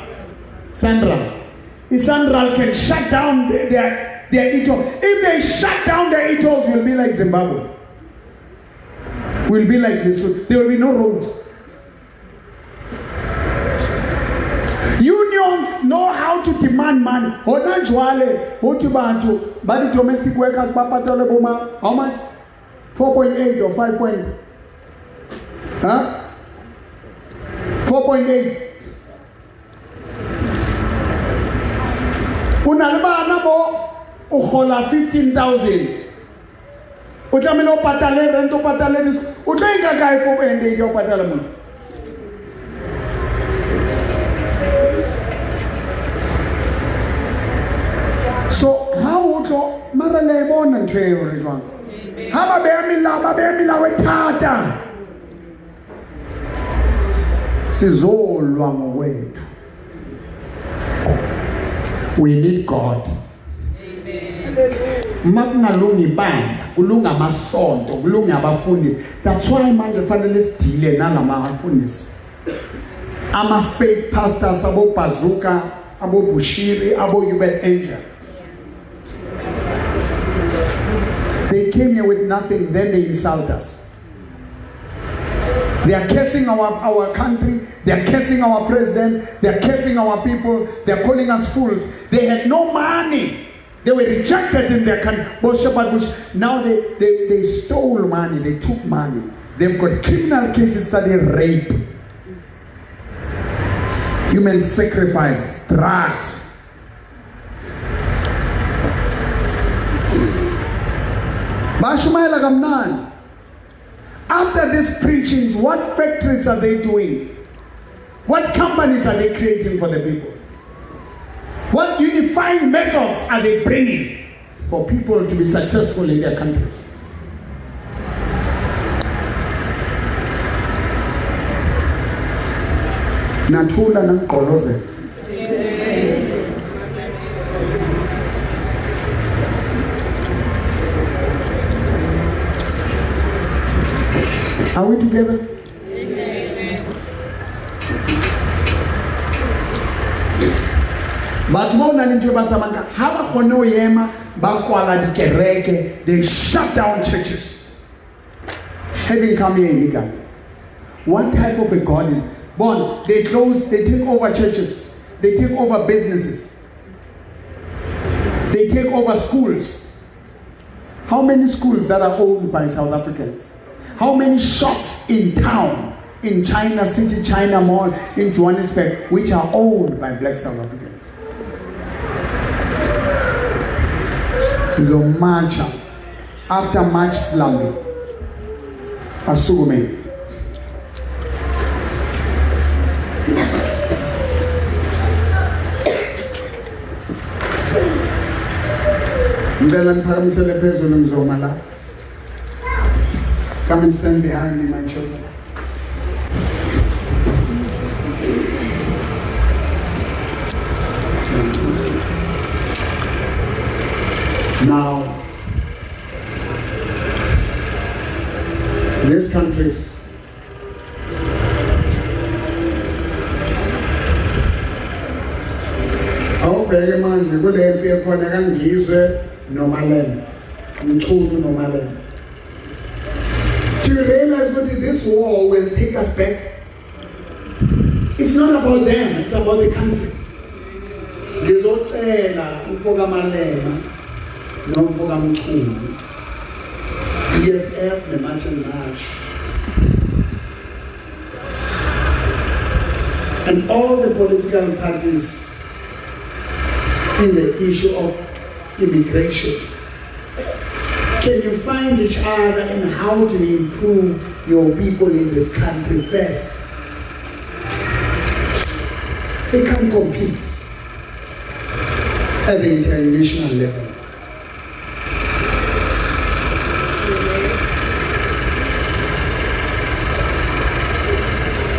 can shut down their e-toll. If they shut down their e-tolls, we'll be like Zimbabwe. We'll be like this. There will be no roads. Unions know how to demand money. Honanjwale, Hotubantu, but the domestic workers, Papatole Boma, how much? 4.8 or 5 point? Huh? 4.8. Unalba nabo uhola 15,000. Uchamelo patale rento patale this. Utlenga kai 4.8 yo patale muntu. So how uto mara le bona ntwe rijwa. Haba be mila wethatha. Sizolwa ngowethu. We need God. Makungalungi ibandla, kulunga amasonto, kulunga abafundisi. That's why manje fanele sidile nalama abafundisi. Ama-fake pastors, abo Bazooka, abo Bushiri, abo Ubed Angel. They came here with nothing, then they insult us. They are cursing our country, they are cursing our president, they are cursing our people, they are calling us fools. They had no money. They were rejected in their country. Now they stole money, they took money. They've got criminal cases studying rape, human sacrifices, drugs. Bashumayela kamnandi. After these preachings, what factories are they doing? What companies are they creating for the people? What unifying methods are they bringing for people to be successful in their countries? Nathula nangqoloze. Are we together? But they shut down churches. Having come here illegally. What type of a God is born? They close, they take over churches, they take over businesses, they take over schools. How many schools that are owned by South Africans? How many shops in town, in China City, China Mall, in Johannesburg, which are owned by black South Africans? Sizo marcha after March Slambi asukume. Ngicela niphakamisele phezulu mzoma la. Come and stand behind me, my children. Now, in these countries, awubheke manje kule mpi ekhona kangizwe nomalene, umchunu nomalene. Do you realize that this war will take us back? It's not about them, it's about the country. Ngizocela umfoka Malema nomfoka Mchunu, EFF neMarch and March, and all the political parties in the issue of immigration. Can you find each other and how to improve your people in this country first? They can't compete at the international level.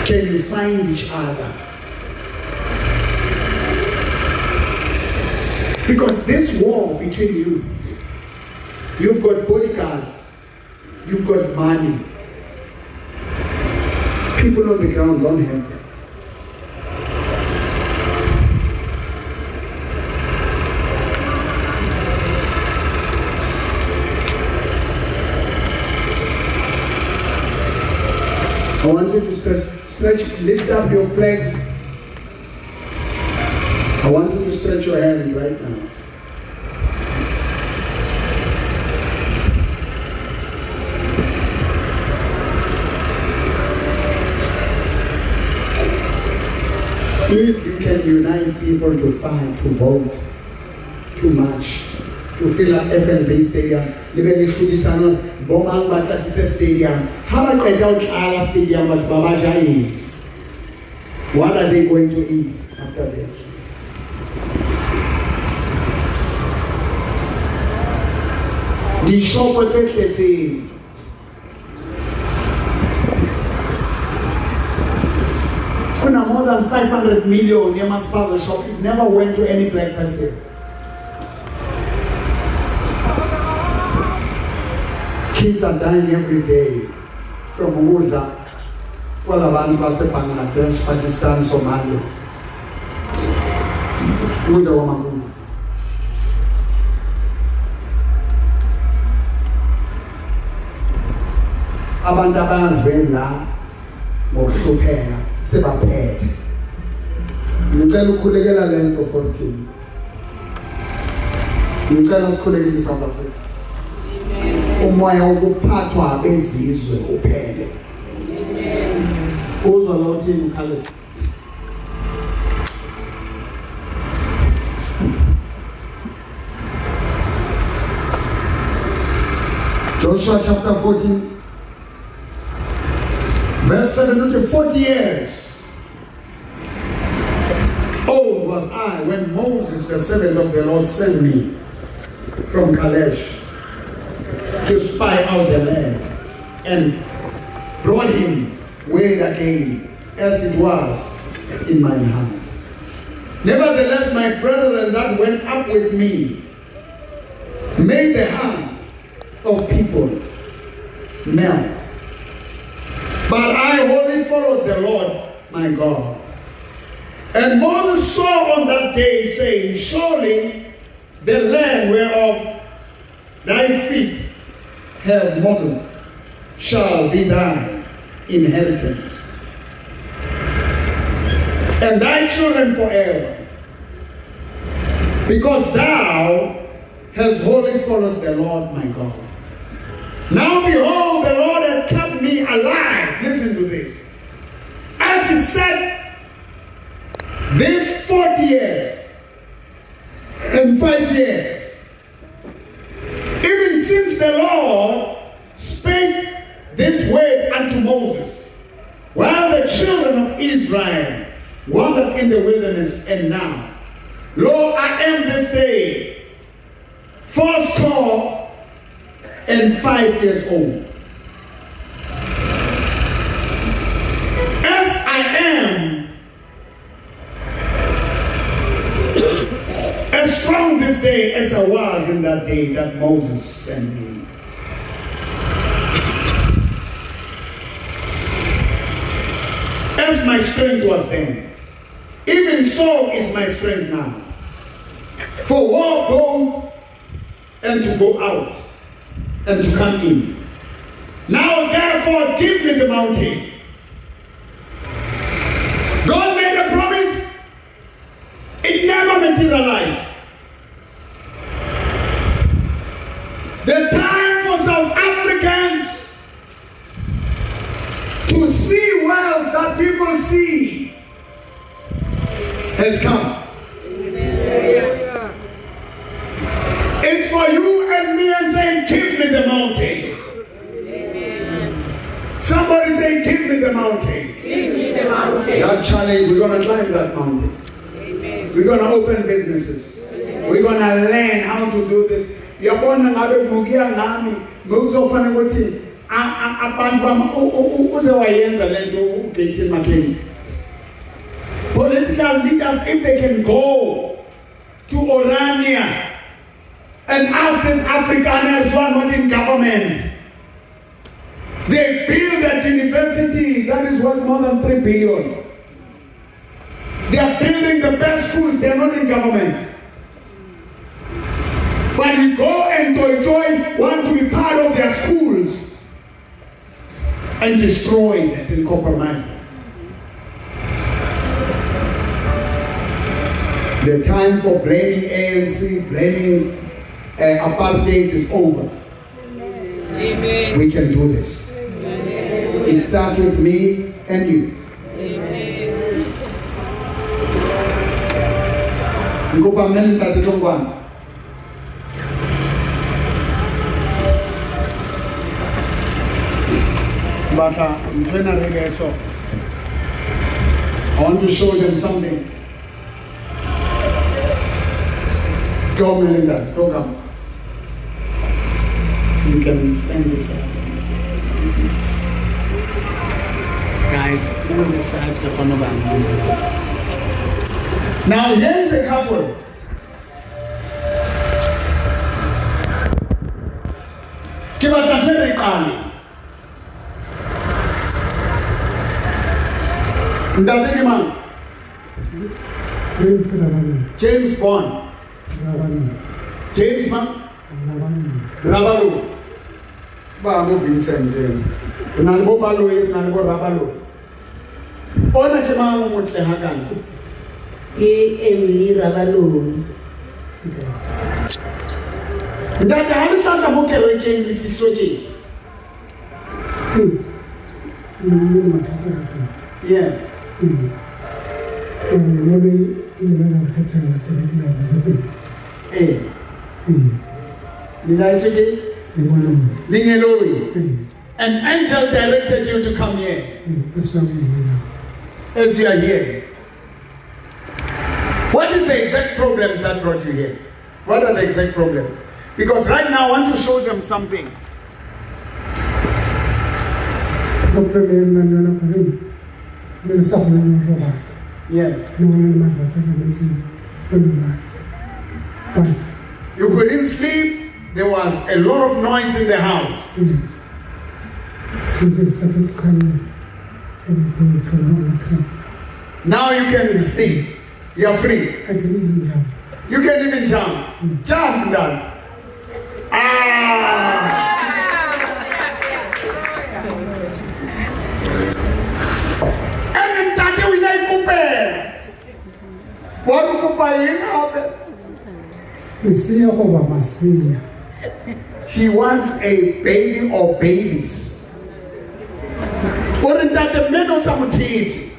Can you find each other? Because this war between you, you've got bodyguards, you've got money. People on the ground don't have them. I want you to stretch, lift up your flags. I want you to stretch your hand right now. If you can unite people to fight, to vote, to march, to fill up FNB Stadium, Stadium, how much they don't Kala Stadium, but Babajai? What are they going to eat after this? The shop was saying, more than 500 million Yamaspaza shop, it never went to any black person. Kids are dying every day from Uza, kwalabantu base-Bangladesh, Pakistan, Somalia. Ukudla kwamabhulu. Abantu abaze la ngokuhlupheka sebaphethe. Ngicela ukukhulekela lento 14. Ngicela sikhulekele South Africa. Umoya wokuphathwa abezizwe uphele. Uzwa lo uthini ukhale. Joshua chapter 14 verse 7 to 40 years old was I when Moses the servant of the Lord sent me from Kadesh to spy out the land and brought him word again as it was in my hands. Nevertheless, my brethren that went up with me made the hearts of people melt. But I wholly followed the Lord my God. And Moses saw on that day, saying, surely the land whereof thy feet have model shall be thine inheritance, and thy children forever, because thou hast wholly followed the Lord my God. Now behold, the Lord hath kept me alive. Listen to this. As he said, this 40 years and 5 years, even since the Lord spake this word unto Moses, while the children of Israel wandered in the wilderness, and now, lo, I am this day 80 and 5 years old. As I am as strong this day as I was in that day that Moses sent me. As my strength was then, even so is my strength now. For war go and to go out and to come in. Now therefore give me the mountain. God made a promise. It never materialized. The time for South Africans to see wealth that people see has come. It's for you and me and saying, give me the mountain. Somebody say, give me the mountain. Give me the mountain. That challenge, we're going to climb that mountain. We're going to open businesses. We're going to learn how to do this. Yabona ngabe mugia nami ngokuzofana ukuthi abantu bami uzewayenza lento uGaten Mackenzie. Political leaders, if they can go to Orania and ask these Afrikaners who are not in government, they build that university that is worth more than 3 billion. They are building the best schools, they are not in government. But we go and Toy want to be part of their schools and destroy that and compromise them. The time for blaming ANC, blaming apartheid is over. Amen. We can do this. Amen. It starts with me and you. Amen. Ngokubamela tatitongwana. But I want to show them something. Go, Melinda, go come. You can stand this side. Guys, stand this side. Now here is a couple. Ntate ke mang? James Bond. James man? Rabalo. Ba mo Vincent then. Una le bo Baloyi, una le bo Rabalo. Ona ke mang mo tle hakana? Ke Emily Rabaloi. Ntate ha le tla mo kerekeng le tliso ke? Yes. An angel directed you to come here. As you are here. What is the exact problems that brought you here? What are the exact problems? Because right now I want to show them something. Yes. You couldn't sleep. There was a lot of noise in the house. Now you can sleep. You are free. You can even jump. Jump, Dad. She wants a baby or babies. What is that? The men or some teeth?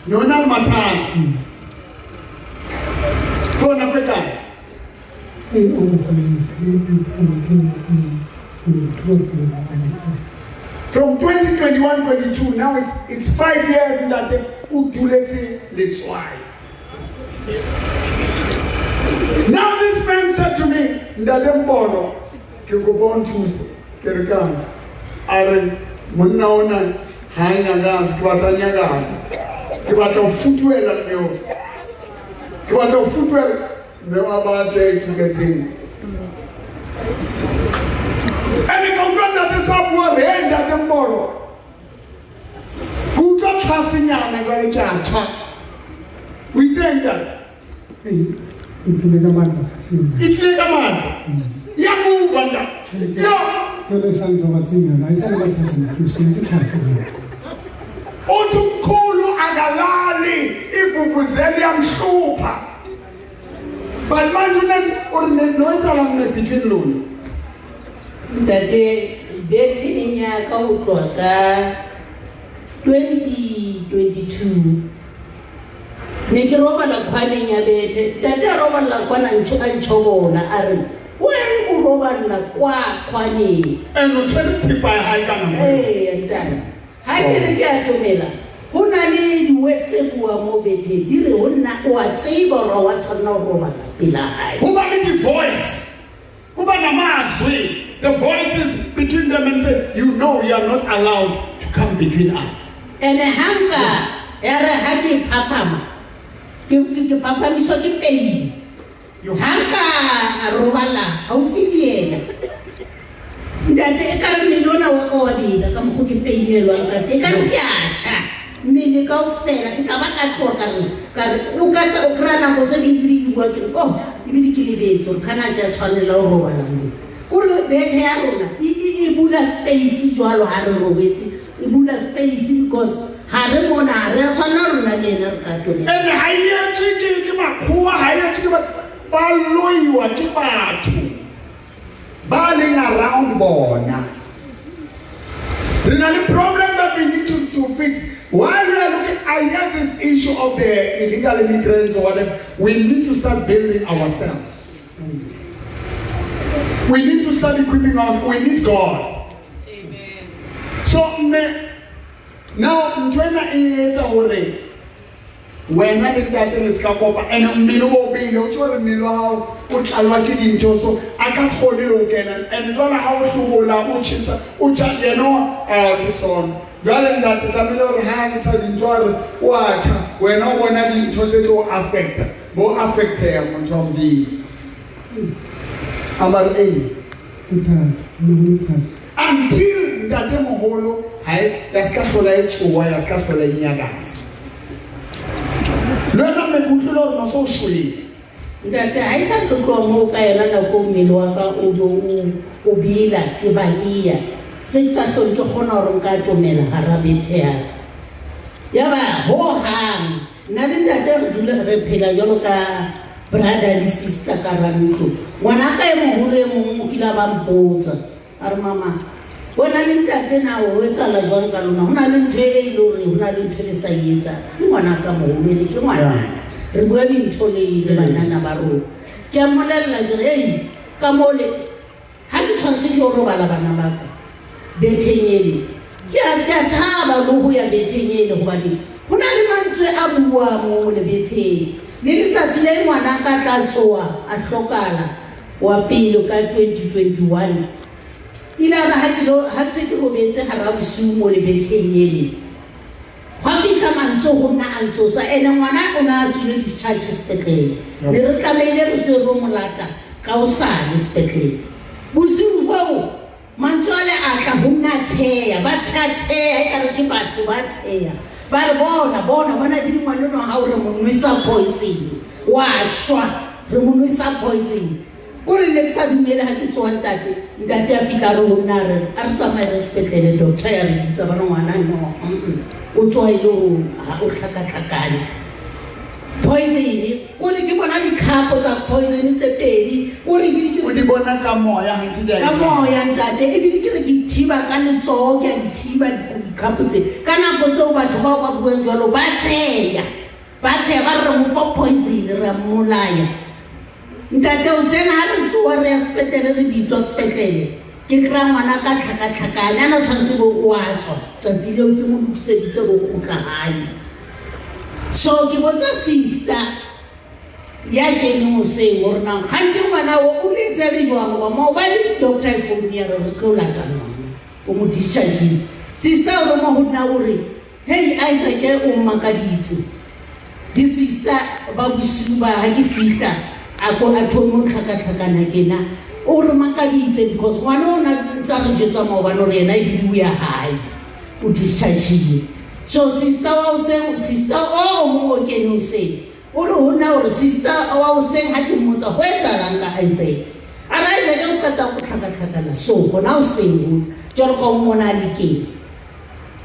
No, not Matan. For a quick eye. From 2021-22, now it's 5 years in that they udulete letswai. Now this man said to me, Ndadembono, Kikobon Tuesday, Kirikan, Are Munaona, Hanyagas, Kiwatanyagas, Kiwato footwear at you. Kiwato footwear, no about to get in. And the concern that the subword end at the morrow. Good luck, Hassian, and very can't. We think that. It's like a man. You move on that. Otukulu agalali ifufuzeliam shupa. But imagine or the noise along the between loan. Ntate beti inyaka ho tloha ka 2022 ne ke robala khwaneng ya bete ntate a robala kwana ntshobona a re wena o robala kwa khwaneng eno tshwere by high kana ntate ha ke re ke atomela ho na le diwetse bua mo bete dire ho nna o a tseba ro wa tshwana ho robala pila hae ho ba le di voice ho ba na mazwi. The voices between them and say, you know you are not allowed to come between us. And hanga era haki papama. You papa mi so ki pay. You hanga robala how filie. Ndate ekara milona wa obila ka mo ki pay melo ka te ka tyacha. Mini ka ofela ke ka ba ka tloka ka o ka o krana go tse di bua ke oh di ke lebetso kana ja tshwanela o robala mo. Ule bethe ya rona ibula space jwalo ha re robetse ibula space because ha re mona re tshwana rona le ene re ka tone and hayetsi ke makhuwa hayetsi ke ba loyiwa ke batho ba leng around bona. There's a problem that we need to fix. While we are looking, I hear this issue of the illegal immigrants or whatever. We need to start building ourselves. We need to start equipping us. We need God. Amen. So now, Mtwena is already. When I did that in the Skakopa and Milo Bay, no children, Milo, which I like it in Toso, I can't hold it again. And John House Ubola, which is Uchano, this on. Darling, that the Tamil hands are enjoyed. Watch, we're not one of the to affect, more affect him from the. Until ntate moholo ya ska hlola e tsoa ya ska hlola e nyakasa le wena mekutlo le rona so shwele ntate ha isa tlo mo ka yena na ko mmele wa ka o bila ke balia se sa tlo ke khona hore nka tomela harabethe ya ba ho hang na le ntate re dile re phela jalo ka brother le sister ka rantlo ngwana ka e moholo e mongwe kila ba mpotsa a re mama bona le ntate na o etsa la jwang ka lona hona le ntho e ile hore hona le ntho le sa etsa ke ngwana ka moholo le ke ngwana re bua dintho le banana ba rona ke a mmolella ke re ka mole ha ke tshwantse ke o robala bana ba ka bethenyele ke a tshaba le ho ya bethenyele hobane hona le mantswe a bua mo le betheng le letsatsi le ngwana ka tla tsoa a hlokala wa pele ka 2021 ilana ha se ke robetse hara bosiu mo le bethenyele ha fitla mantso ho nna a ntsosa ene ngwana o na tsile discharge sepetlele le re tlamehile re tswe ro molata ka o sane sepetlele bosiu bo mantso ale a tla ho nna tsheya ba tsheya e ka re ke batho ba tsheya ba re bona di ngwana no ha o re mo nwisa poison wa shwa re mo nwisa poison ko re le sa dumele ha ke tswa ntate a fitla re hona re a re tsamaye re sepetlele doctor ya re ditsa ba ngwana no o tswa ile ha o tlhakakakane poison ko re ke bona di khapo tsa poison tse pedi ko re ke o di bona ka moya ha ke ka moya ntate e bile ke re ke thiba ka letsoho ke di thiba di khapo tse kana go tso batho ba bueng jalo ba tseya ba re mo fa poison re molaya ntate o sena ha re tswa re sepetlele re bitswa sepetlele ke kra ngwana ka tlhakakakane ana tshwantse go wa tswa tsatsi le ke mo lokiseditse go khutla hae so ke botsa sister ya ke ne mo se gore na ga ke ngwana o le tsele jwang ba mo ba di doctor phone ya re tlo lata ngwana o mo discharge sister o mo ho nna gore hey Isaac o mmakaditse di sister ba bosiu ba ha ke fihla a ko a thomo tlhakakakana kena o re makaditse because ngwana o na ntsa re jetsa mo ba no re ena e bidu ya hae o discharge so sister o mo ke no se o re hona o re sister wa o seng ha ke mmotsa ho etsa lang ka Isaac ara Isaac o ka ta go tlhakakakana so bona o seng jalo ka mona le ke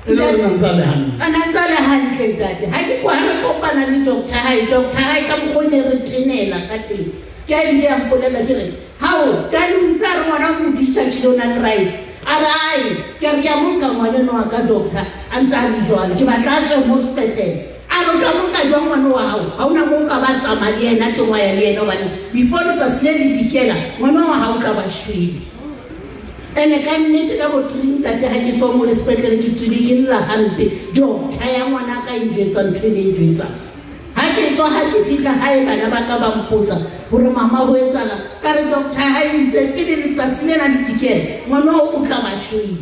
anantsale hantle ntate ha ke kwa re kopana le doctor hai ka mkhone re tenela ka teng ke a bile a mpolela ke re hao tani o itsa re ngwana mo discharge lona right arai ke re ke a monka ngwana no ka doctor a ntsa di jwalo ke batla tswe mo sepetlele a lo ka monka jwa ngwana wa hao ha una mo ka ba tsama le yena tengwa ya le yena bane before tsa sile le dikela ngwana wa hao ka ba shwele ene ka nnete ka bo trinta ha ke tswa mo le sepetlele ke tswile ke nla hampe doctor ya ngwana ka injwetsa ntwe le injwetsa ha ke tswa ha ke fihla hae bana ba ka ba mpotsa hore mama ho etsala ka re doctor ha itse pele letsatsi le na le tikele ngwana o tla ba shwele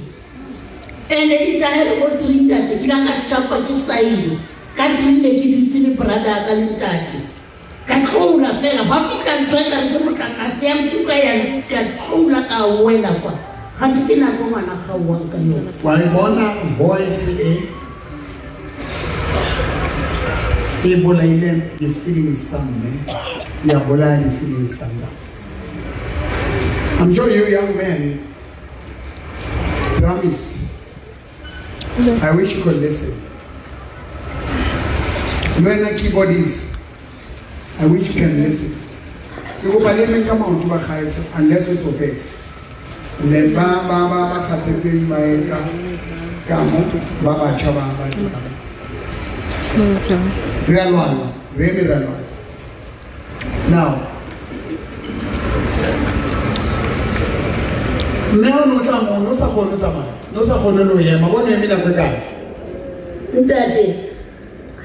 ene itsa re bo trinta ke la ka shapa ke saile ka trile ke ditse le brother ka le ntate ka tlola fela ba fika ntwe ka re ke motlakase ya mtuka ya ka tlola ka wela kwa ga ke na go ngwana ga wa ka yona wa bona voice e bolaile di feelings tsa mme ya bola di feelings tsa nna. I'm sure you young men promised. I wish you could listen. When a keyboard is, I wish you can listen. You go by them come out to a height unless it's of it. And then ba khatetse ba eka ka mo ba ba chaba ba chaba. Real one, really real one. Now, no tsamo no sa khona tsama no sa khona no yema bona emi na kwa kae ntate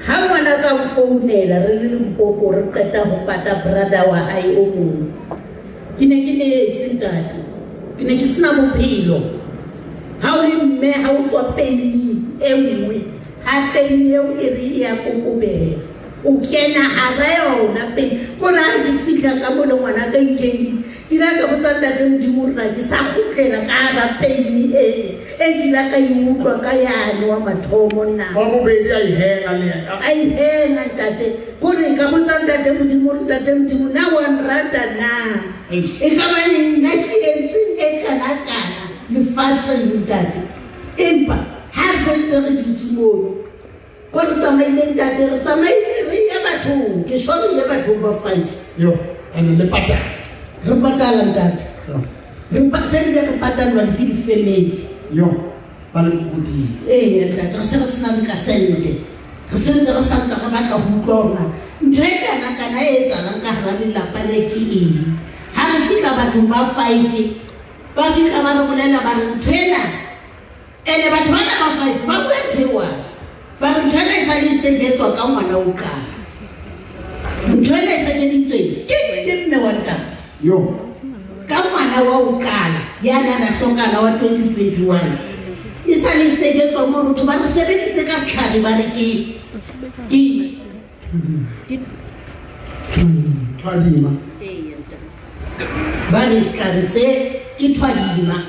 ha ngwana ka mfounela re le Limpopo re qeta ho pata brother wa hae o mong ke ne etse ntate ke ne ke sena bophelo ha o le mme ha o tswa pain e nngwe ha pain eo e re ya kokobela o kena hara yona pele ko la ke fihla ka mo le ngwana ka ikeng ke la ka botsa ntate Modimo rena ke sa khutlela ka hara peini e ke la ka iutlwa ka yane wa mathomo nna wa bobedi a ihenga le yena ai henga ntate ko re ka botsa ntate Modimo na one rata na e ka ba nna ke entseng e kana lefatsheng ntate empa ha se re dutse mono ko re tsamaile ntate re tsamaile re ya bathong ke shorile bathong ba 5 yo ene le patala re patala ntate re paselle re patalwa le ke di-family yo ba le botile ntate re se re sena le ka sente re sentse re santse re batla ho utlwa ona ntho e kana e etsalang ka hara lelapa le ke eng ha re fihla bathong ba 5 ba fihla ba re bolela ba re ntho ena ene batho bana ba 5 ba bua ntho e one ba re ntho ena e sa le segetswa ka ngwana o kala ntho ena e segeditsweng ke mme wa ntate yo ka ngwana wa o kala yana na hlokana wa 2021 e sa le segetswa mo rutho ba re sebeditse ka setlhare ba re ke Thwadima ba re setlhare se ke thwadima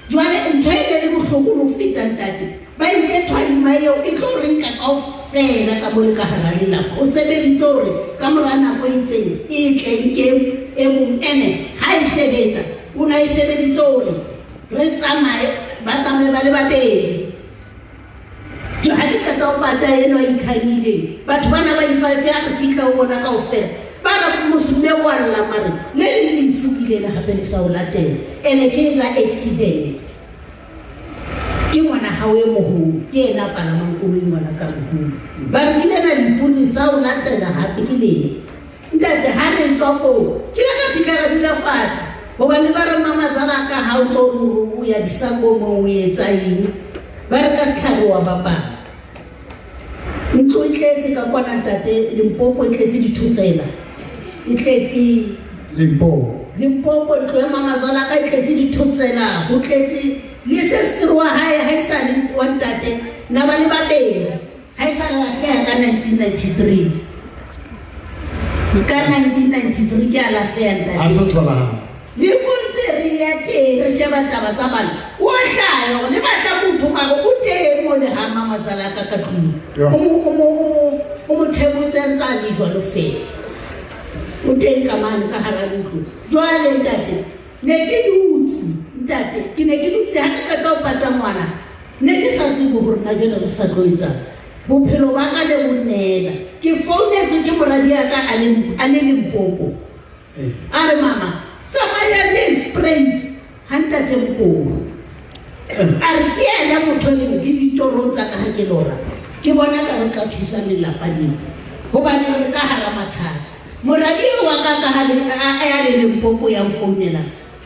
jwale ntho e le bohloko no feta ntate ba itse thwadima eo e tlo re nka kaofela ka mo le ka hara lelapa o sebeditse hore ka mora nako e itseng e tlenke e mong ene ha e sebetsa o na e sebeditse hore re tsamaye ba tsamaye ba le babedi ha ke ka tao pata eno a ikhanyileng batho bana ba i5 ya re fihla o bona kaofela ba ra mosime wa lla mare le le ifukile la hape le sa o latela ene ke la accident ke ngwana hao e moholo ke ena pana mankolo ngwana ka moholo ba re ke lena lefuni sa o latela hape ke le ntate ha re tswa ko ke la ka fihla ra dula fatshe hobane ba re mamazana ka ha o tlo o ya disangomo o etsa eng ba re ka setlhare wa bapala ntlo e tletse ka kwana ntate Limpopo e tletse dithutsela e tletse Limpopo ntlo ya mamazana ka e tletse dithutsela ho tletse le sestri wa hae ha e sa le wa ntate na ba le babedi ha e sa le lahleha ka 1993 ka 1993 ke a lahleha ntate a so thola le kontse re ya teng re sheba taba tsa bana o hlaya ne batla motho maro o teng mo le ha mamazala ka tlung o mo thebotse ntsa le jwalo fela o teng ka mane ka hara ntlo jwale ntate ne ke dutse ntate ke ne ke dutse ha ke ka o pata ngwana ne ke sa tsebe hore na jona re sa tlo etsa bophelo ba ka le bonnela ke founetse ke moradi ya ka a le Limpopo a re mama tsamaya le straight hantate Mporo a re ke ena motho le ke ditoro tsa ka ha ke lora ke bona ka re ka thusa lelapa lena hobane re ka hara mathata moradi wa ka ha le Limpopo ya mfounela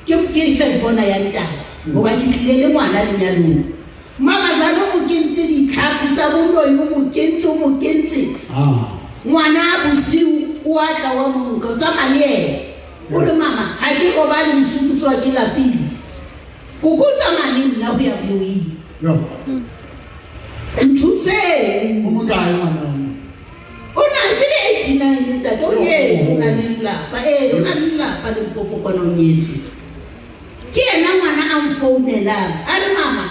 ke first bona ya ntate hoba ke tlile le ngwana lenyalong mamazana o kentse ditlhaku tsa boloi o mo kentse ngwana bosiu o atla wa monka o tsamaya le ena o re mama ha ke robale mosuputso wa ke lapile ko tsamaya le nna ho ya boloi nthuse o mo kae ngwana o na ke 89 ntate o nyetse o na le lelapa o na le lelapa le Limpopo kwana o nyetse ke ena ngwana a mfounelang a re mama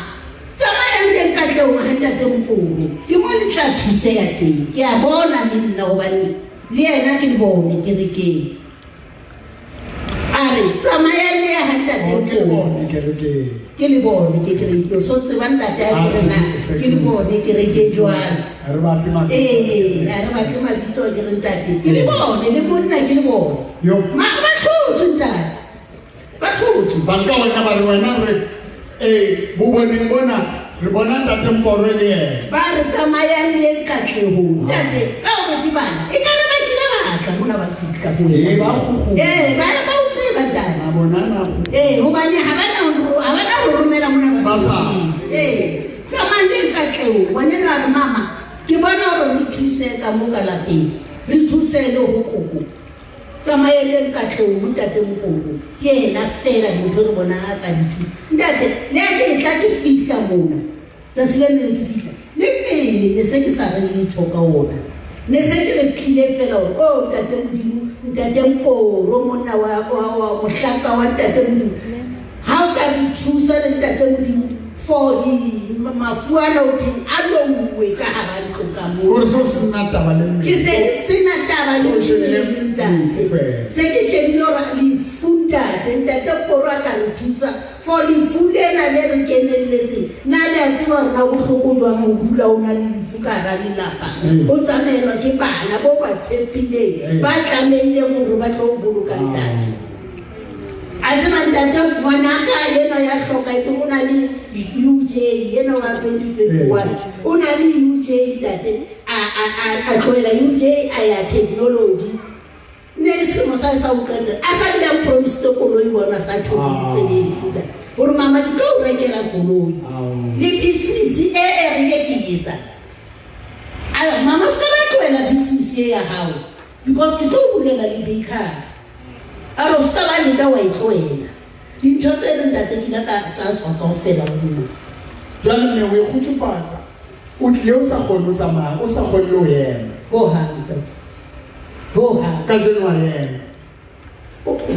tsamayang teng ka tleo ha ntate Mporo ke mo le tla thuseya teng ke a bona le nna hobane le yena ke le bone kerekeng a re tsamayang le ha ntate Mporo ke le bone ke kerekeng so tseba ntate a ke rena ke le bone kerekeng jwang a re batle mabitso a ke re ntate ke le bone le monna ke le bone yo ba hlotse ntate ba hlotse ba nka wena ba re wena re bo boneng bona re bona ntate Mporo le yena ba re tsamayang le katlehong ntate ka hore ke bana e ka re ba ke batla mona ba fihla ho wena ba re ba o tseba ntate a bona na hobane ha ba na ho romela mona ba fihla tsamayang le katlehong wena ba re mama ke bona hore re thuse ka mo ka lapeng re thuse le ho koko tsamayeleng ka tlou ho ntate Mporo ke ena fela motho re bona a ka dithusa ntate le a ke tla ke fihla mona tsa sele ne ke fihla le mmele le se ke sa re letho ka ona ne se ke re tlile fela hore o ntate Modimo ntate Mporo monna wa mohlaka wa ntate Modimo ha o ka re thusa le ntate Modimo for di mafu ana o teng a louwe ka hara ntlo ka moo Gore so se nna taba le mme. ke se sena taba le ntate se ke shebile hore lefu ntate Mporo a ka re thusa for lefu lena le re kenelletseng na le a tseba hore na bohloko jwang ho dula o na le lefu ka hara lelapa o tsamaelwa ke bana bo ba tshepileng ba tlameileng hore ba tlo boloka ntate a tseba ntate ngwanaka yena ya hlokaetse o na le UJ yena wa 2021 o na le UJ ntate a tloela UJ a ya technology ne le selemo sa o qeta a sa le promise to koloi bona sa thotse mosebetsi ntate gore mama ke tlo o rekela koloi le business e re ke etsa mama ska ba tloela business ya hao because ke tlo o bulela le bakery a ro ska ba leka wa itloela dintho tse le ntate ke la ka tsa tswa ka ofela go nna Jwale mme o khutsufatsa. O tlile o sa kgone o tsamaya, o sa kgone le ho ema. go hang ntate go hang Ka jeno wa ema.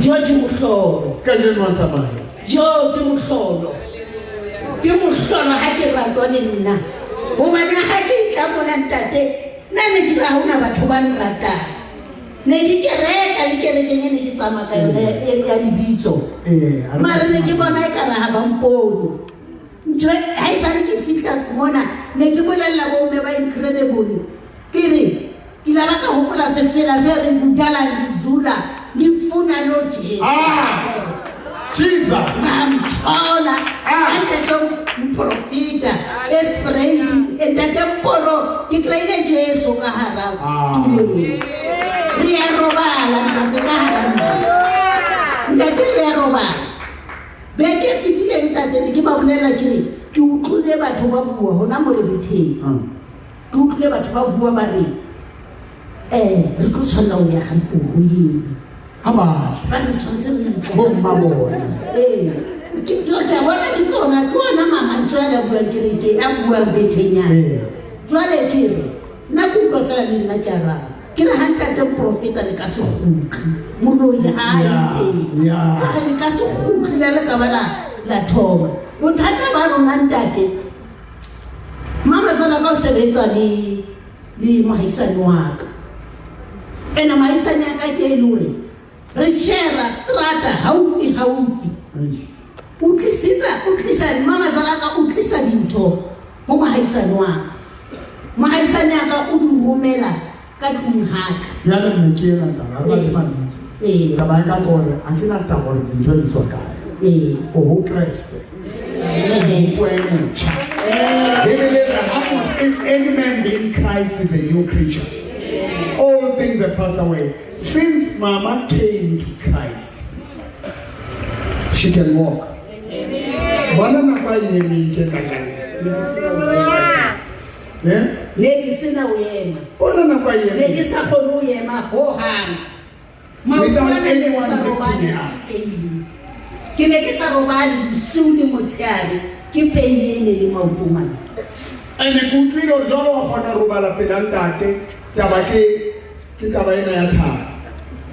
George Mohlolo Ka jeno wa tsamaya. George Mohlolo ke Mohlolo ha ke ratwa le nna hobane ha ke tla mona ntate nna ne ke ra hona batho ba nratang ne ke kereka le kerekeng ne ke tsamaya ka yona ya dibitso mara ne ke bona e ka ra ha ba mpone ntho ha e sa ke fitla mona ne ke bolella bo mme ba incredible ke re ke la ka hopola se fela se re budala dizula ngifuna lo Jesu Jesus. Ngamthola ntate Mprofita Esperate ntate Mporo ke kreile Jesu ka hara re a robala ntate ka hara ntate re a robala be ke fitile ntate ke ba bolela ke re ke utlwile batho ba bua hona mo lebetheng ke utlwile batho ba bua ba re re tlo tshwanela ho ya Mporo yena Abahle. ba re tshwantse re Bo mmabona. ke bona ke tsona ke ona mama ntswela bua kereke a bua bethenyana jwale ke re nna ke utlwa fela le nna ke a raba ke re ha ntate Mprofita le ka se kgutli moloi ha a itseng ka re le ka se kgutli le ka ba la thoma bothata ba rona ntate mama fela ka o sebetsa le mohaisane wa ka ena mohaisane ya ka ke e le hore re share strata haufi o tlisa mama sala ka o tlisa dintho ho mohaisane wa ka mohaisane ya ka o di romela ka tlung haka Jwale mme ke ena taba re ba di manetso. Ka ba ka gore a ke na taba gore dintho di tswa kae. O ho Kriste. If any man be in Christ is a new creature. All things have passed away. Since Mama came to Christ, she can walk. Bona na kwa yemi ke kakana. le ke sena o ema Bona na kwa le ke yemi. sa kgone ho ema ho hang Without anyone lifting her up. ke ne ke sa robale bosiu le motshehare ke peile ne le maotomane And ke utlwile hore jwale wa kgona ho robala pela ntate taba ke taba ena ya thaba.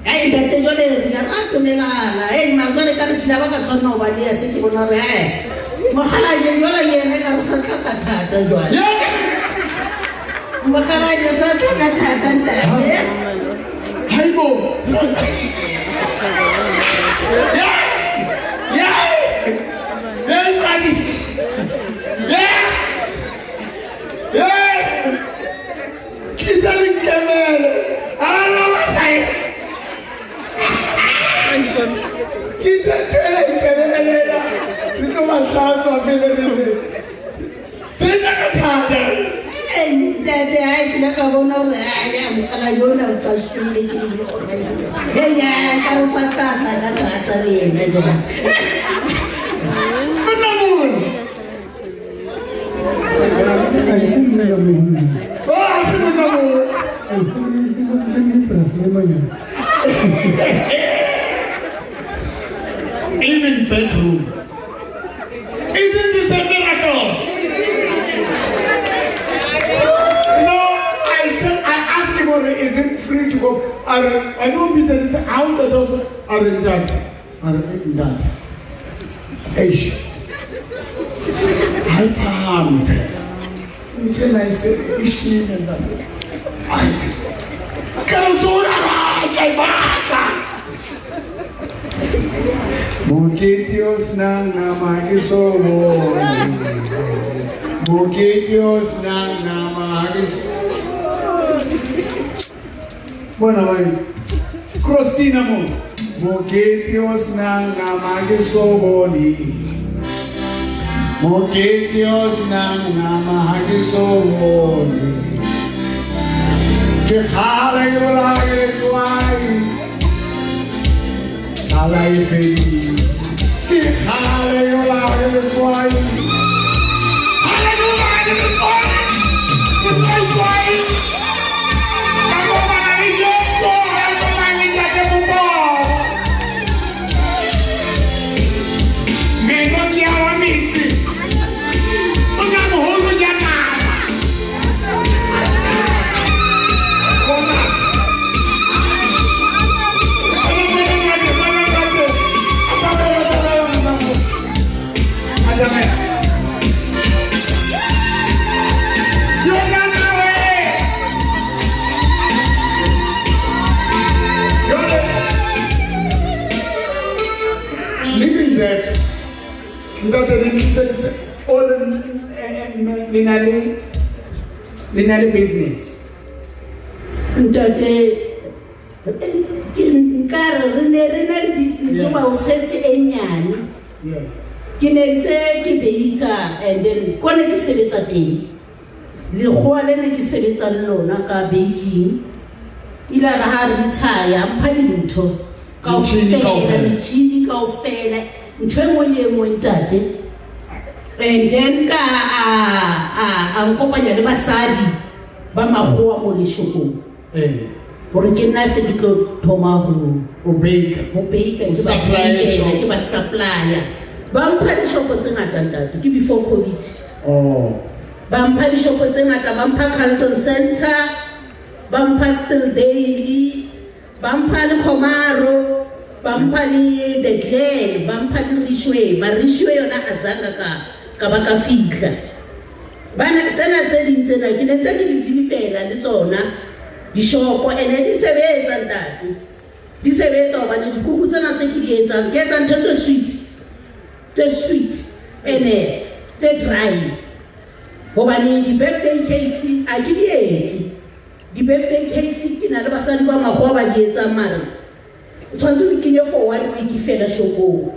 ai ntate jwale re la ratomelana mara jwale ka re tlile ba ka tshwanna ho ba le se ke bona hore mogalaje jwale le ene ka re sa tla ka thata jwale mogalaje sa tla ka thata ntate Haibo. Kita nkemele. Ala masai. Kita tshwele nkemele la. Ntlo masatswa pele re. Sena ka thata. ntate ha ke la ka bona hore ya mogala yona o tsashwile ke le yona ya ka re sa tata ka thata le ena jwale Even bedroom. Isn't this a miracle? No, I asked him or is it free to go? I don't be that out of those are in that. Eish. I palm. Until I said, ish name and that. I Mukitios nang namagisoboni. Mukitios nang namagisoboni. Bona vai. Crostina mo. Mukitios nang namagisoboni. Mukitios nang namagisoboni. Que jale yo la etuai. Alay feliz, que jale yo la etuai. Jale yo la etuai, que etuai. Algo maravilloso, algo maravilloso de humor. Me noteaba a mí, una mujer llamada. Living that, because it is all linear business. Ntate nkare re ne business ba o setse e nyane ke ne ntse ke beika and then kone ke sebetsa teng le khole ne ke sebetsa lona ka baking ila ra ha retire mpha dintho ka o fela mitshini ka o fela ntwe mo le mo ntate and then ka a nkopanya le basadi ba magoa mo le shopong gore ke nna se ke tlo thoma go bake ke ba supplier ba mpha dishopo tse ngata ntate ke before COVID ba mpha dishopo tse ngata ba mpha Carlton Center ba mpha Still Daily ba mpha le Khomaro ba mpha le The Glen ba mpha le Rishwe yona azanga ka ba ka fitla bana tsena tse ding tsena ke ne tse ke di dilifela le tsona dishopo ene di sebetsa ntate di sebetsa hobane dikuku tsena tse ke di etsang ke etsa ntho tse sweet ene tse dry hobane di birthday cakes a ke di etse di birthday cakes ke na le basadi ba magoa ba di etsang mara tshwantse ke ye for 1 week fela shopong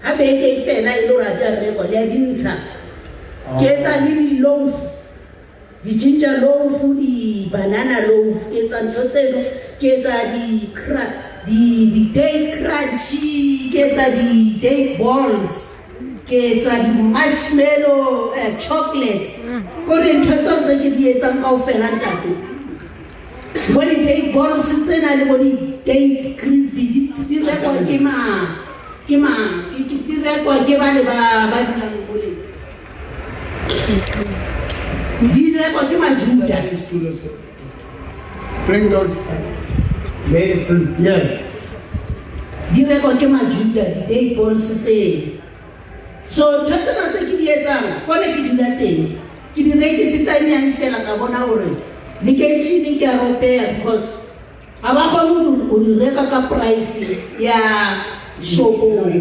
ha be ke fela e lo ra ja reko le dintsha ke etsa le di loaf di ginger loaf di banana loaf ke etsa ntho tseno ke etsa di date crunchy ke etsa di date balls ke etsa di marshmallow chocolate gore ntho tse ke di etsang kaofela ntate bo di date balls tsena le bo di date crispy di rekwa ke di rekwa ke ba le ba dulang bole di rekwa ke majuda Bring those ladies to yes. Di rekwa ke majuda di date balls tsena so ntho tsena tse ke di etsang kone ke dula teng ke di rekisitsa nyane fela ka bona hore le ke shini ke ropea because aba khona o di reka ka price ya shopong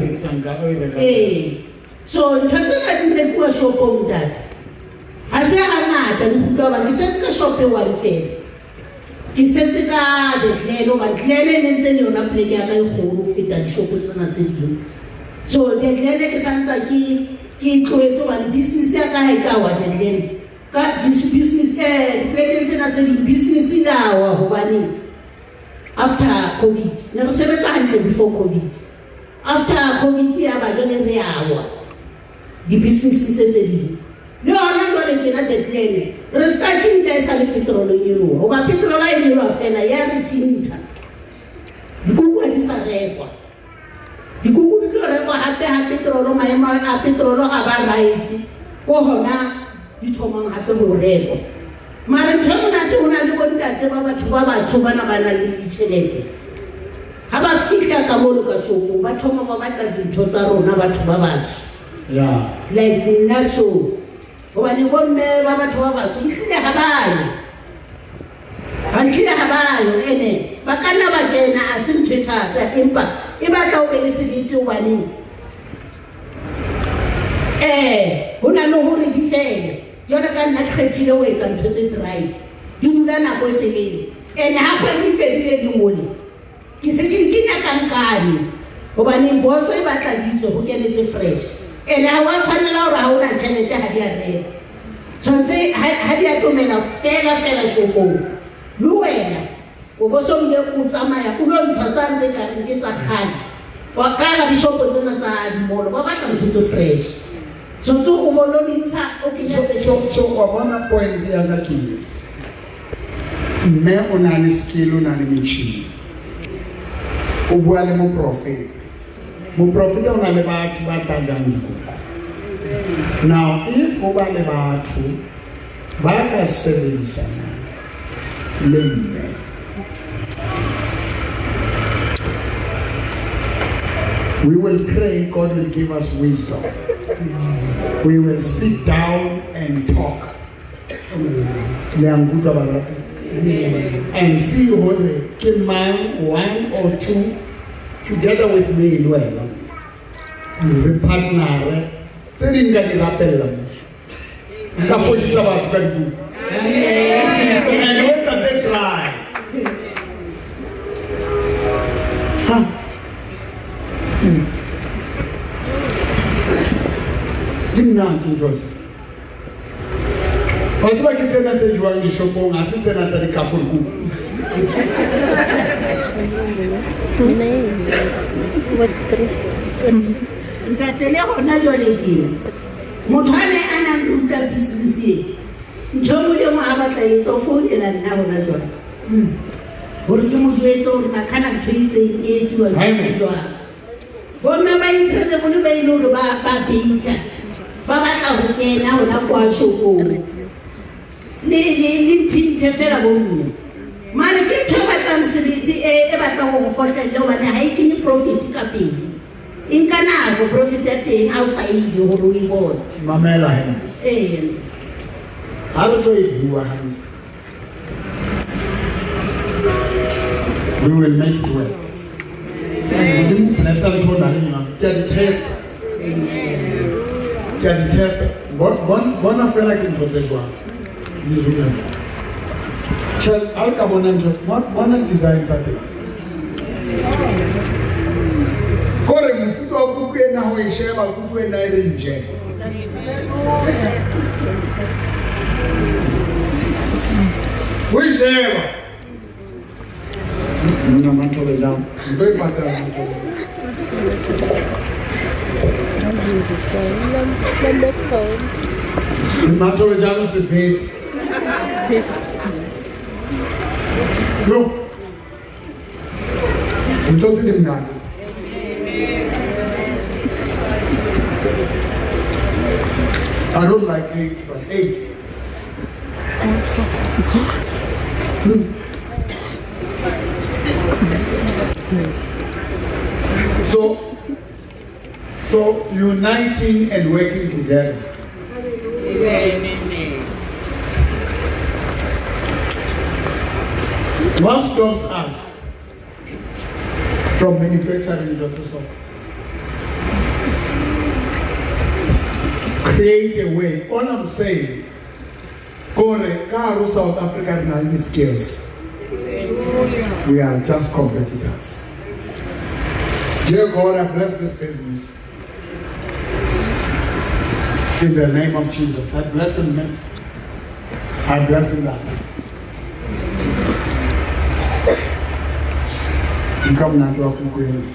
so ntho tsena di nekuwa shopong data ha se hangata di khutwa ba ke setse ka shope wa fela ke setse ka The Glen ba Glen ne ntse le yona pleke ya ka e kgolo feta di shopo tsena tse ding so The Glen ke santsa ke tloetso ba business ya ka ha ka wa The Glen ka business pleke tsena tse di business ina wa hobane after COVID ne re sebetsa hantle before COVID after COVID ya ba jole re awa di business tse ding le ona jole ke na The Glen re starting da sa le petrol yelo ho ba petrol a yelo fela ya re tinta dikuku di sa rekwa dikuku di tlo rekwa hape ha petrol maemo a petrol a ba right ko hona di thomang hape ho rekwa mara ntho e monate ho na le bontate ba batho ba batsho bana ba nang le ditjhelete ha ba fihla ka molo ka shopong ba thoma ba batla dintho tsa rona batho ba batsho like nna so hobane bomme ba batho ba batsho ehlile ha bayo ene ba ka nna ba kena a se ntho e thata empa e batla o be le sebete hobane ho na le hore di fele jwale ka nna ke kgethile ho etsa ntho tse dry di dula nako e telele ene ha kgwedi e fedile di mole ke se ke nyakankane hobane boso e batla dijo ho kenetse fresh ene ha wa tshwanela hore ha o na tjhelete ha di a reka tshwantse ha di a tomela fela shopong le wena o bo so mle o tsamaya o lo ntsha tsa ntse ka re ke tsa kgale wa ka di shopo tsena tsa di mall ba batla ntho tse fresh so o bo lo dintsha o ke so wa bona point ya ka ke mme o na le skill o na le metjhini o bua le mo prophet o na le batho ba tla jang dikuku now if o ba le batho ba ka sebedisana le mme we will pray, God will give us wisdom. We will sit down and talk. And see whether can man one or two together with me well. We partner. Telling God in rappel. And what does it cry? Parce que tu fais ces joies du chopon, ensuite tu as des cafés. Ntatele hona jwale ke motho a ne a nang ruta business e ntho mo le mo a batla etsa o founela nna hona jwale hore ke mo jwetse hore na kana ntho e itseng e etsiwa jwang bomme ba interele go le ba ile hore ba beitla ba batla hore kena hona kwa shopong le ntinte fela bomme mara ke ntho e batlang seriti e batlang go kgotlella hobane ha e kenye profit ka pele in kana go profit ya teng outside go ro e bona mamela hena ha re tlo e bua ha we will make it work bless and turn and get the test bona fela ke ntho tse jwang church al ka bona ntho bona design sa teng kore mofuta wa kuku ena ho e sheba kuku ena e re nje ho e sheba nna mantole jam ndo e patela mantole mantole jam se bed no ntosi di mnati I don't like eggs, but egg. So uniting and working together. What stops us from manufacturing Dr. Sock? Create a way. All I'm saying, South Africa has the skills. We are just competitors. Dear God, I bless this business. In the name of Jesus, I bless him. I bless him that. You come now to our cooking.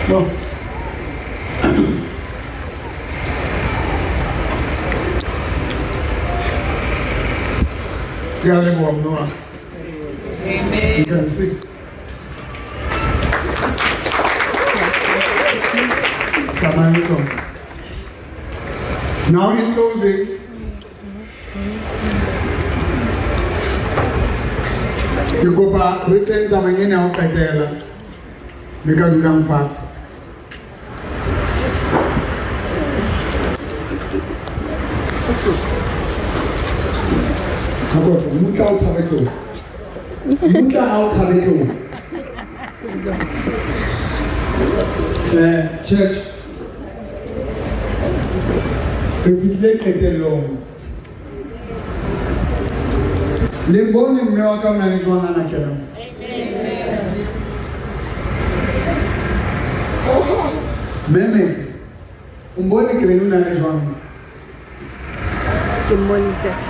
No. Amen. You can see. Now in closing, you go back, return to my inner hotel, because you don't fast. Mucha out avec eux. Mucha out avec eux. Church, reflect était long. Les bons les meilleurs comme la région en Akela. Même, on bon créer une région. Good morning, Daddy.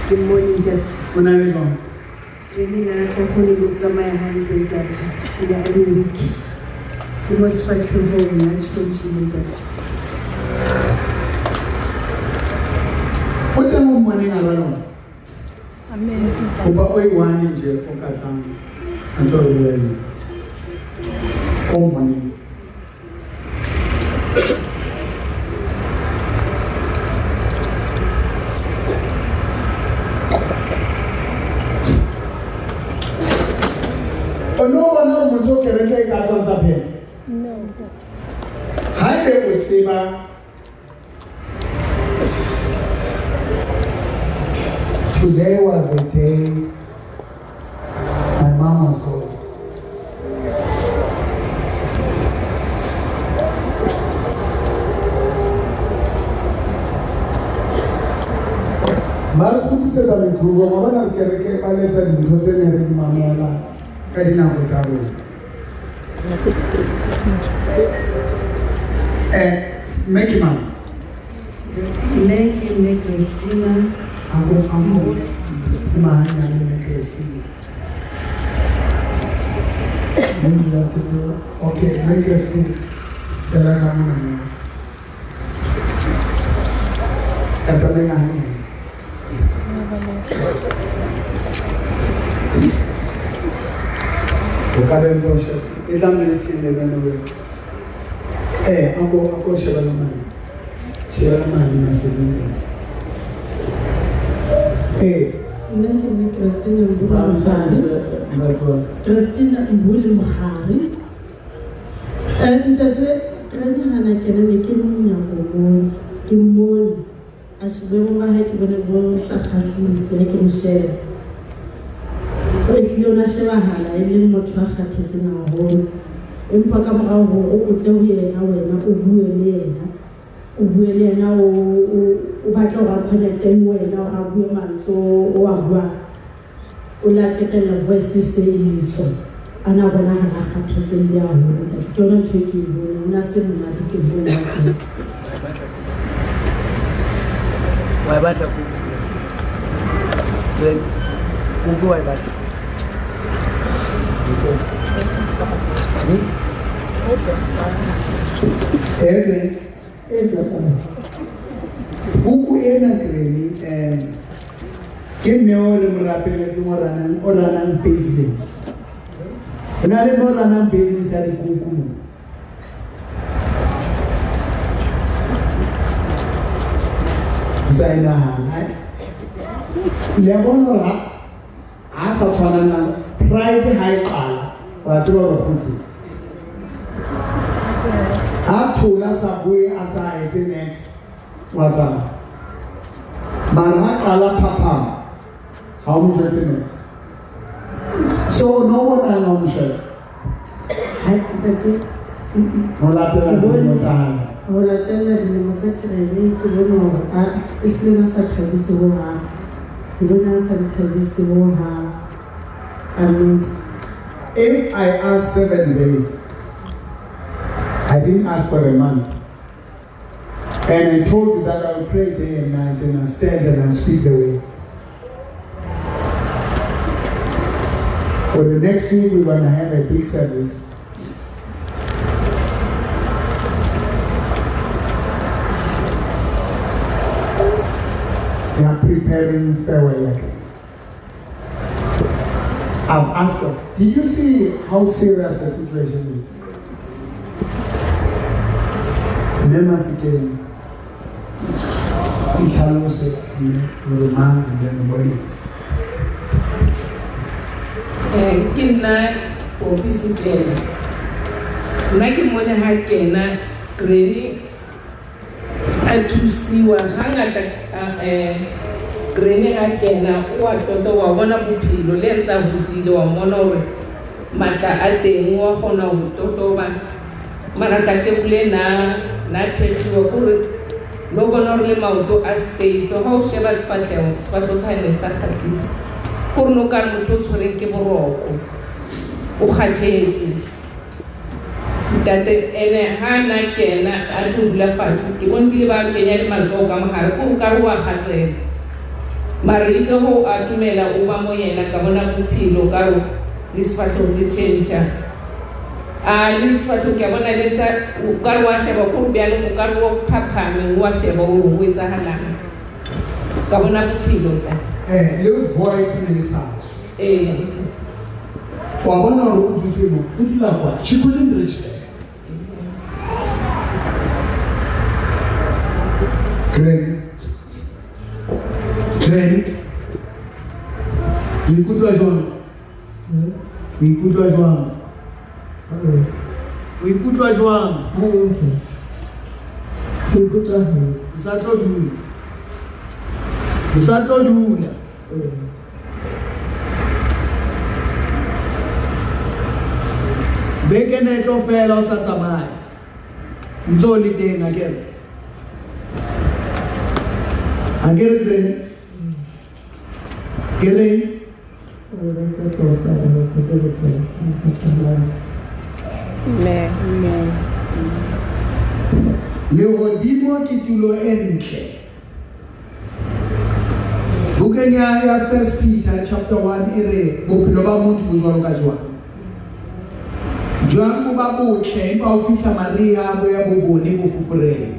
Good morning, Daddy. On a région. Training us a holy with some my hand in that in every week. You must fight from home, much don't you need that. What time of morning around? Amen. Oba oi wani je okatang. Anto really. Oh morning. No one knows what you're doing. No. Highway would say, today was the day my mom was called. Malfuti says I'm in Kruger. I'm going to get my letters in Hotel and Mamma. I didn't know what's happening. Make him up. Make Christina. Okay, make Christina. Tell her come on. Current worship. It's a miskin they went away. Hey, Uncle Shalaman. Shalaman, hey, Christina Mbuli Mahari. And that's it. Granny Hannah can make him more. As we were having a bowl, Sakasi, second share. If you're not sure, I didn't want to have it in our home. In Pacam, our old lawyer, now, now, battle up connecting way now, our woman, so, or like the tell of West say so. And I want to have it in their home. You're not tricky, nothing like you can. Why better? Then, go why better? Buku ena kreni ke meole morapeletse moranang business. Ona le moranang business ya dikuku. Zaina hai. Le bona a sa tshwana pride high qala. Wa tseba go khutsi. Athula sa bue asa etse next. What's up? Marhaqala Papa. How much is it next? So no one I know Michelle. Hola tela di motana. Hola tela di motana ni kubono a islina sa khabiso ha. Kubono sa khabiso ha. And if I ask 7 days, I didn't ask for a month. And I told you that I will pray day and night and I'll stand and I'll speak the way. For the next week, we're going to have a big service. We are preparing farewell. I've asked her, did you see how serious the situation is? Never again. itlhalose gore mang and then body. Ke nna ofisi kena nna ke mone ha kena Granny a thusiwa hangata Granny ha kena wa tota wa bona bophelo le ntsa hodile wa mona hore matla a teng wa kgona ho totoba mara ka tebule na thekiwa gore lo bona hore le maoto a stay so ha o sheba sefatleho sa ne sa khatlisa gore no ka motho tshwereng ke boroko o khathetse tate ene ha na kena a dula fatshe ke bona bile ba kenya le matsogo ka mohare go ka wa khatsela mara itse ho atumela o ba mo yena ka bona bophelo ka ro le sefatleho se change le sefatleho ke bona le tsa ka ro wa sheba go bjalo go ka ro phaphame wa sheba o ho etsahalang ka bona bophelo ta Little voice in his heart. She couldn't reach there. Granny. We could join. We could join. We could join. Usatoduna. Bekene to fela sa tsamaya. Ntsoli teng akere. Akere Granny. Granny. Le hodimo ke tulo entle. Bukenya ya 1 Peter chapter 1 ire bophelo ba motho bo jwalo ka jwang. Jwang ba botle ba o fihla Maria bo ya bobone bo fufureng.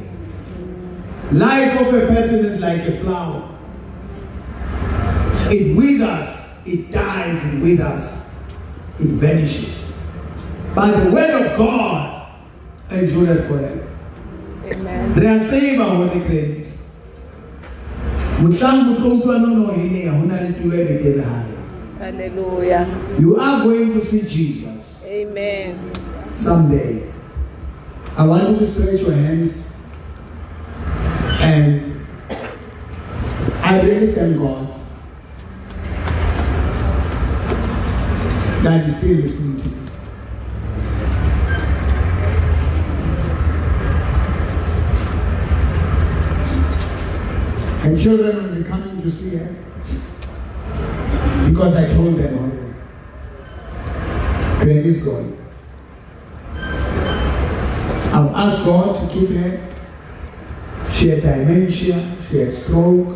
Life of a person is like a flower. It withers, it dies, it withers, it vanishes. But the word of God endureth forever. Amen. Hallelujah. You are going to see Jesus. Amen. Someday. I want you to stretch your hands, and I really thank God that He's still listening to me. And children will be coming to see her because I told them already. Granny is going. I've asked God to keep her. She had dementia, she had stroke.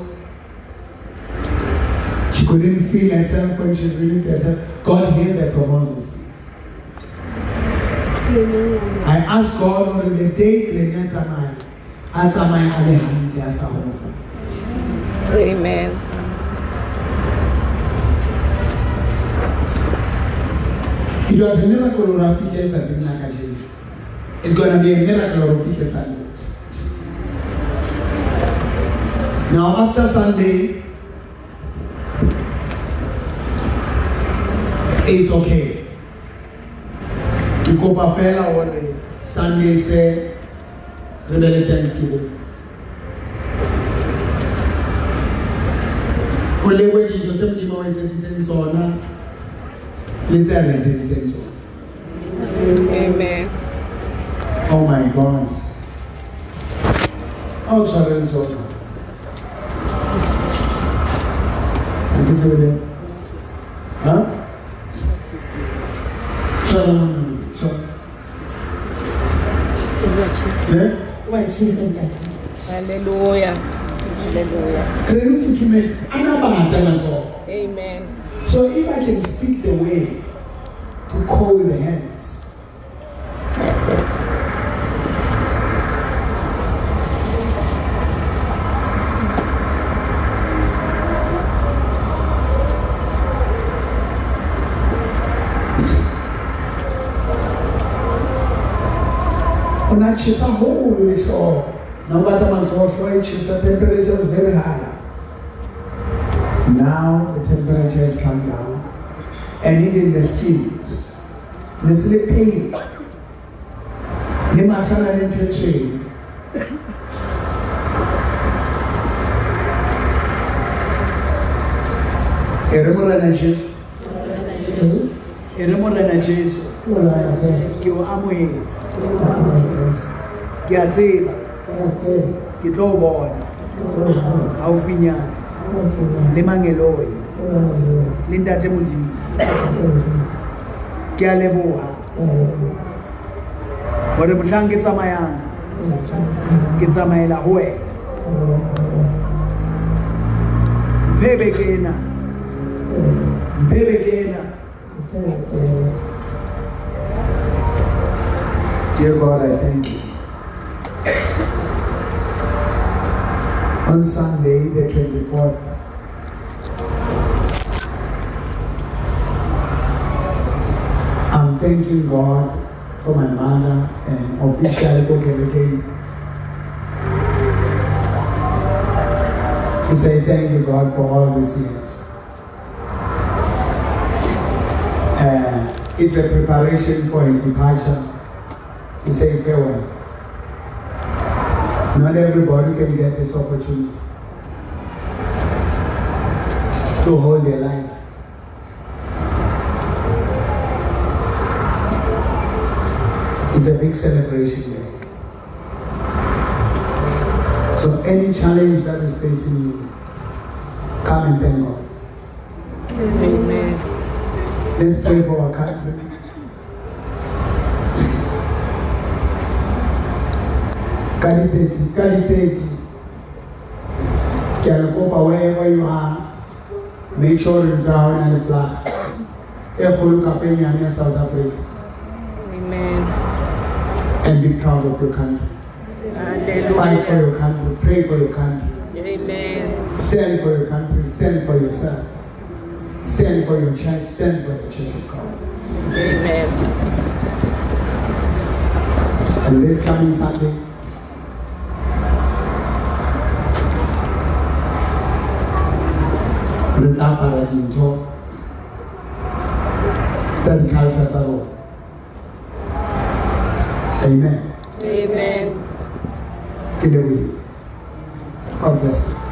She couldn't feel herself when she relieved herself. God healed her from all those things. I asked God on the day Granny Atamai Alejandro Asahofa. Amen. It was a miracle of officials that's in Nakaji. It's going to be a miracle of officials Sunday. Now after Sunday, it's okay. You go Pafela on Sunday, say, Rebellion Thanksgiving. Amen. Oh my God. Oh, Sharon Zona. I can say that. Huh? Sharon. Hallelujah. Hallelujah. Amen. So if I can speak the way to call the hands. Unachisa hole so No matter the temperature is very high. Now the temperature has come down, and even the skin, the sleeping, the masana and Eremorana Jesu. Eremorana Jesu. Ke o amohetse. Ke a tseba. Ke tlo bona. Haufinyana. Le mangeloi. Le ntate Modimo. Ke a leboha. Hore mohlang ke tsamayang. Ke tsamaela ho wena. Phebe kena. Dear God, I thank you. On Sunday, the 24th, I'm thanking God for my mother and officially Kokereke to say thank you, God, for all these years. It's a preparation for a departure, to say farewell. Not everybody can get this opportunity to hold their life. It's a big celebration day. So any challenge that is facing you, come and thank God. Amen. Let's pray for our country. Kadipeti. Kialokopa wherever you are, make sure you drown on the flag. Eholu Kapenya in South Africa. Amen. And be proud of your country. Hallelujah. Fight for your country. Pray for your country. Amen. Stand for your country. Stand for yourself. Stand for your church. Stand for the church of God. Amen. And this coming Sunday, the Tapara talk. Tell the culture of Amen. Amen. In the way. God bless you.